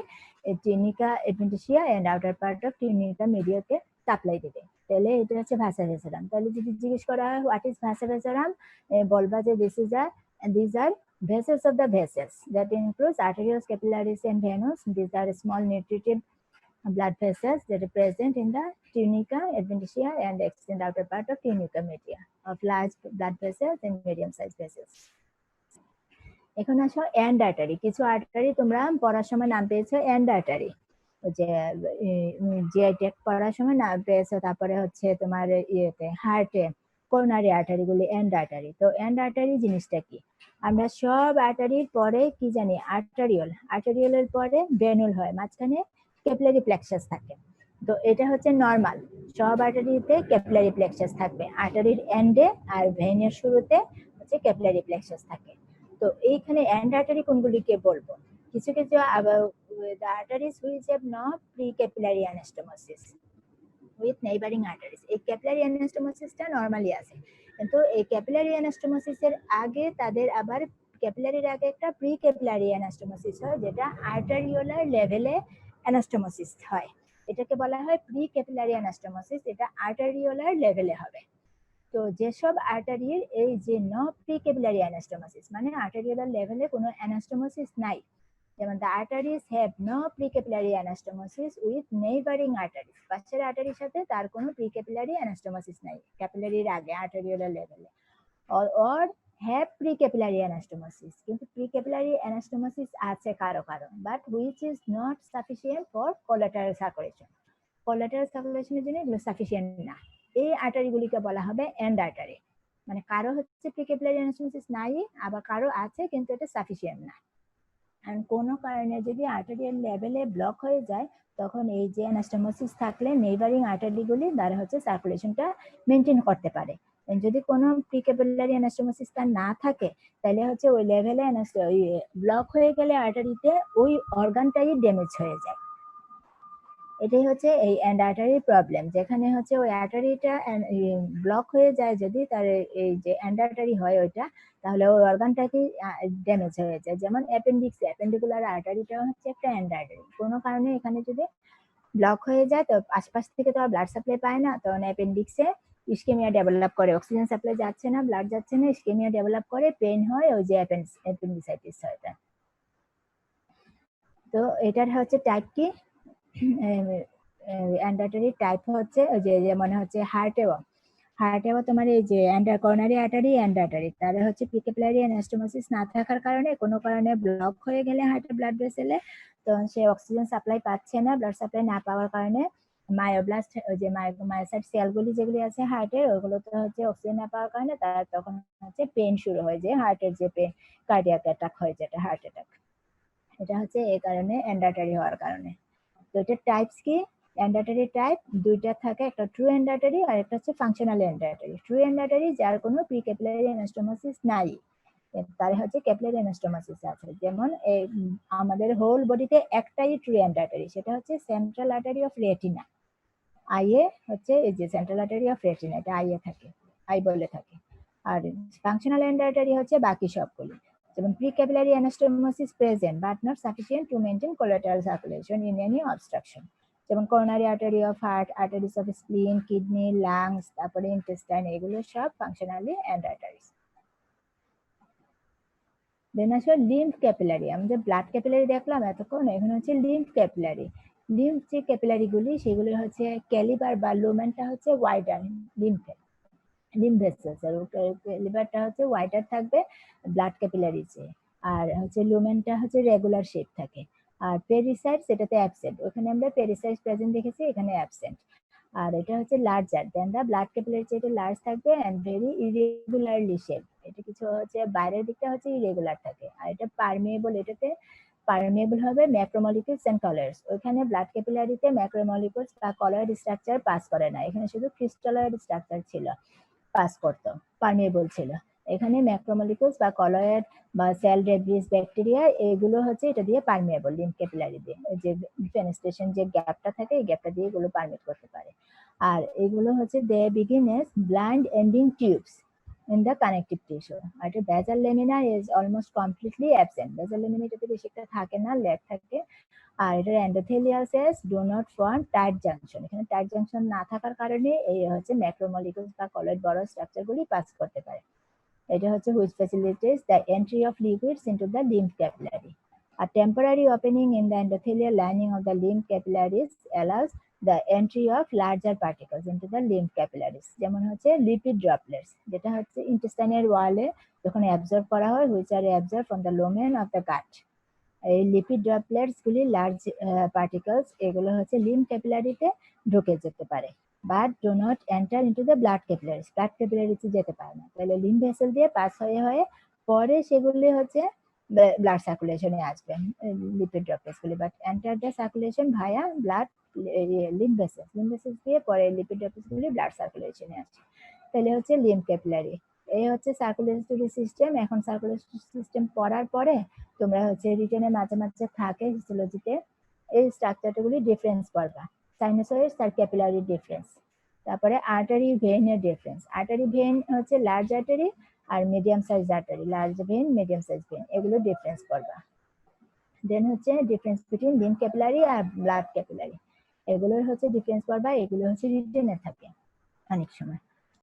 tunica adventitia and outer part of tunica মিডিয়াকে সাপ্লাই দেবে। তাহলে এটা হচ্ছে ভাসা ভেসেরাম। তাহলে যদি জিজ্ঞেস করা হয় হোয়াট ইজ ভাসা ভেসেরাম, বলবা যে these are vessels of the vessels that includes arterioles, capillaries and venues. These are small nutritive blood vessels that are present in the tunica adventitia and extend outer part of tunica media of large blood vessels and medium sized vessels. এখন আসো and artery. কিছু artery তোমরা পড়ার সময় নাম পেয়েছো and artery, যে জিআইটেক পড়ার সময় নাম পেয়েছো। তারপরে হচ্ছে তোমার ইয়েতে হার্টে করোনারি আর্টারি গুলি এন্ড আর্টারি। তো এন্ড আর্টারি জিনিসটা কি, আমরা সব আর্টারির পরে কি জানি, আর্টারিওলের পরে ভেনুল হয়, মাঝখানে ক্যাপিলারি প্লেক্সাস থাকে। তো এটা হচ্ছে নর্মাল, সব আর্টারিতে ক্যাপিলারি প্লেক্সাস থাকবে, আর্টারির এন্ডে আর ভেনের শুরুতে হচ্ছে ক্যাপিলারি প্লেক্সাস থাকে। তো এইখানে এন্ড আর্টারি কোনগুলিকে বলবো, কিছু কিছু the arteries which have no pre-capillary anastomosis with neighboring arteries, এই ক্যাপিলারি অ্যানাস্টোমোসিসটা নরমালি আছে, কিন্তু এই ক্যাপিলারি অ্যানাস্টোমোসিস এর আগে তাদের আবার ক্যাপিলারির আগে একটা প্রি ক্যাপিলারি অ্যানাস্টোমোসিস হয়, যেটা আর্টারিওলার লেভেলে অ্যানাস্টোমোসিস হয়। এটাকে বলা হয় প্রি ক্যাপিলারি অ্যানাস্টোমোসিস, এটা আর্টারিওলার লেভেলে হবে। তো যেসব আর্টারির এই যে নো প্রি ক্যাপিলারি অ্যানাস্টোমোসিস, মানে আর্টারিওলার লেভেলে কোনো অ্যানাস্টোমোসিস নাই, যেমন the arteries have no precapillary anastomosis with neighboring arteries, পাশের আর্টারির সাথে তার কোনো প্রিক্যাপিলারি অ্যানাস্টোমোসিস নাই ক্যাপিলারির আগে আর্টারিওলার লেভেলে, or have precapillary anastomosis, কিন্তু প্রিক্যাপিলারি অ্যানাস্টোমোসিস আছে কারো কারো, but which is not sufficient for collateral circulation, collateral সার্কুলেশনের জন্য এগুলো সাফিসিয়েন্ট না। এই আর্টারিগুলিকে বলা হবে এন্ড আর্টারি, মানে কারো হচ্ছে প্রিক্যাপিলারি অ্যানাস্টোমোসিস নাই, আবার কারো আছে কিন্তু এটা সাফিসিয়েন্ট না। আর কোনো কারণে যদি আর্টেরিয়াল লেভেলে ব্লক হয়ে যায় তখন এই যে অ্যানাস্টোমোসিস থাকলে নেইবারিং আর্টারিগুলি দ্বারা হচ্ছে সার্কুলেশনটা মেনটেন করতে পারে। যদি কোনো প্রিক্যাপিলারি অ্যানাস্টোমোসিস তার না থাকে তাহলে হচ্ছে ওই লেভেলে ব্লক হয়ে গেলে আর্টারিতে ওই অর্গানটাই ড্যামেজ হয়ে যায়। এটাই হচ্ছে এই এন্ড আর্টারি প্রবলেম, যেখানে হচ্ছে ওই আর্টারিটা ব্লক হয়ে যায় যদি তার এই যে এন্ড আর্টারি হয় ওইটা, তাহলে ওই অর্গানটাকে ড্যামেজ হয়ে যায়। যেমন অ্যাপেন্ডিক্স, অ্যাপেন্ডিকুলার আর্টারিটা হচ্ছে একটা এন্ড আর্টারি, কোনো কারণে এখানে যদি ব্লক হয়ে যায় তো আশপাশ থেকে তো আর ব্লাড সাপ্লাই পায় না, তখন অ্যাপেন্ডিক্সে ইস্কেমিয়া ডেভেলপ করে, অক্সিজেন সাপ্লাই যাচ্ছে না, ব্লাড যাচ্ছে না, ইস্কেমিয়া ডেভেলপ করে, পেন হয়, ওই যে অ্যাপেন্ডিসাইটিস হয়। তো এটার হচ্ছে টাইপ কি, অ্যান্ডারটারি টাইপ হচ্ছে ওই যে যেমন হচ্ছে হার্টেও তোমার এই যে করোনারি আর্টারি এন্ড আর্টারি, তাহলে হচ্ছে প্রিক্যাপিলারি অ্যানাস্টোমোসিস না থাকার কারণে কোনো কারণে ব্লক হয়ে গেলে হার্টের ব্লাড ভেসেলে, তখন সে অক্সিজেন সাপ্লাই পাচ্ছে না, ব্লাড সাপ্লাই না পাওয়ার কারণে মায়োব্লাস্ট, ওই যে মায়োসাইট সেলগুলি যেগুলি আছে হার্টের, ওগুলো তো হচ্ছে অক্সিজেন না পাওয়ার কারণে তার তখন হচ্ছে পেন শুরু হয়ে যায়, হার্টের যে পেন, কার্ডিয়াক অ্যাটাক হয় যেটা হার্ট অ্যাটাক, এটা হচ্ছে এই কারণে এন্ডার্টারি হওয়ার কারণে। তো এটার টাইপস কি, এন্ডার্টারি টাইপ দুইটা থাকে, একটা ট্রু এন্ডার্টারি আর একটা হচ্ছে ফাংশনাল এন্ডার্টারি। ট্রু এন্ডার্টারি যার কোনো প্রিক্যাপিলারি অ্যানাস্টোমোসিস নাই, তার হচ্ছে ক্যাপিলারি অ্যানাস্টোমোসিস আছে। যেমন আমাদের হোল বডিতে একটাই ট্রু এন্ডার্টারি, সেটা হচ্ছে সেন্ট্রাল আর্টারি অফ রেটিনা, আইয়ে হচ্ছে এই যে সেন্ট্রাল আর্টারি অফ রেটিনা, এটা আইয়ে থাকে, আই বলে থাকে। আর ফাংশনাল এন্ডার্টারি হচ্ছে বাকি সবগুলি, যেমন precapillary anastomosis present but not sufficient to maintain collateral circulation in any obstruction, যেমন coronary artery of heart, arteries of spleen, kidney, lungs, তারপরে ইন্টেস্টাইন, এগুলো সব ফাংশনালি এন্ডার্টারিস। দেন আসলে লিম্ফ ক্যাপিলারি, আমাদের ব্লাড ক্যাপিলারি দেখলাম এতক্ষণ, এখানে হচ্ছে লিম্ফ ক্যাপিলারি। লিম্ফ যে ক্যাপিলারি গুলি সেগুলো হচ্ছে ক্যালিবার বা লুমেনটা হচ্ছে ওয়াইডার লিম্ফের, লিম্ফ ভেসেলস, আর ক্যালিবারটা হচ্ছে ওয়াইডার থাকবে ব্লাড ক্যাপিলারিতে, আর হচ্ছে লুমেনটা হচ্ছে রেগুলার শেপ থাকে, আর পেরিসাইড সেটাতে অ্যাবসেন্ট, ওখানে আমরা পেরিসাইড প্রেজেন্ট দেখেছি, এখানে অ্যাবসেন্ট। আর এটা হচ্ছে larger than the blood capillary, এটা লার্জ থাকবে এন্ড ভেরি ইরেগুলারলি শেপ, এটা কিছু হচ্ছে বাইরের দিকটা হচ্ছে ইরেগুলার থাকে, আর এটা পারমিয়েবল, এটাতে পারমিয়েবল হবে ম্যাক্রোমলিকুলস এন্ড কলার্স, ওইখানে ব্লাড ক্যাপিলারিতে ম্যাক্রোমলিকুলস বা কলার স্ট্রাকচার পাস করে না, এখানে শুধু ক্রিস্টালয়েড স্ট্রাকচার ছিল, পাস করতো, পারমিয়েবল ছিল। এখানে ম্যাক্রোমলিকুলস বা কলয়েড বা সেল ডেব্রিস, ব্যাকটেরিয়া, এগুলো হচ্ছে এটা দিয়ে পারমিয়েবল, লিম্ফ ক্যাপিলারি দিয়ে যে ফেনেস্ট্রেশন যে গ্যাপটা থাকে এই গ্যাপটা দিয়ে এগুলো পারমিট করতে পারে। আর এগুলো হচ্ছে they begin as blind ending tubes in the connective tissue. আর basal lamina is almost completely absent. Basal lamina এটাতে বেশি একটা থাকে না, ল্যাগ থাকে। আর এটার endothelial cells do not form tight junction. এখানে টাইট জাংশন না থাকার কারণে এই হচ্ছে ম্যাক্রোমলিকুলস বা কলয়েড বড় স্ট্রাকচারগুলি পাস করতে পারে। এটা হচ্ছে which facilitates the entry of liquids into the lymph capillary. A temporary opening in the endothelial lining of the lymph capillaries allows the entry of larger particles into the lymph capillaries, যেমন হচ্ছে lipid droplets, যেটা হচ্ছে ইন্টেস্টাইনের ওয়ালে যখন absorb করা হয়, which are absorbed from the lumen of the gut. এই lipid droplets গুলি লার্জ পার্টিকলস, এগুলো হচ্ছে লিম্ফ ক্যাপিলারিতে ঢুকে যেতে পারে, but do not enter into the blood capillaries, blood ক্যাপিলারিতে যেতে পারে না, তাহলে লিম্ফ ভেসেল দিয়ে পাস হয়ে হয়ে পরে সেগুলি হচ্ছে ব্লাড সার্কুলেশনে আসবে লিপিড ড্রপলেটস গুলি, but enter the circulation via blood lymph vessels দিয়ে পরে লিপিড ড্রপলেটস গুলি ব্লাড সার্কুলেশনে আসে, তাহলে হচ্ছে লিম্ফ ক্যাপিলারি। এই হচ্ছে সার্কুলেটরি সিস্টেম। এখন সার্কুলেটরি সিস্টেম পড়ার পরে তোমরা হচ্ছে রিটেনের মাঝে মাঝে থাকে হিস্টোলজিতে এই স্ট্রাকচারগুলি ডিফারেন্স পড়বা, সাইনোসয়েডস আর ক্যাপিলারি ডিফারেন্স, তারপরে আর্টারি ভেইনের ডিফারেন্স। আর্টারি ভেইন হচ্ছে লার্জ আর্টারি আর medium size artery, large vein, medium size vein, এগুলো ডিফারেন্স পড়বা। দেন হচ্ছে ডিফারেন্স বিটুইন লিম্ফ ক্যাপিলারি আর ব্লাড ক্যাপিলারি, এগুলোর হচ্ছে ডিফারেন্স পড়বা, এগুলো হচ্ছে রিটেনে থাকে অনেক সময়।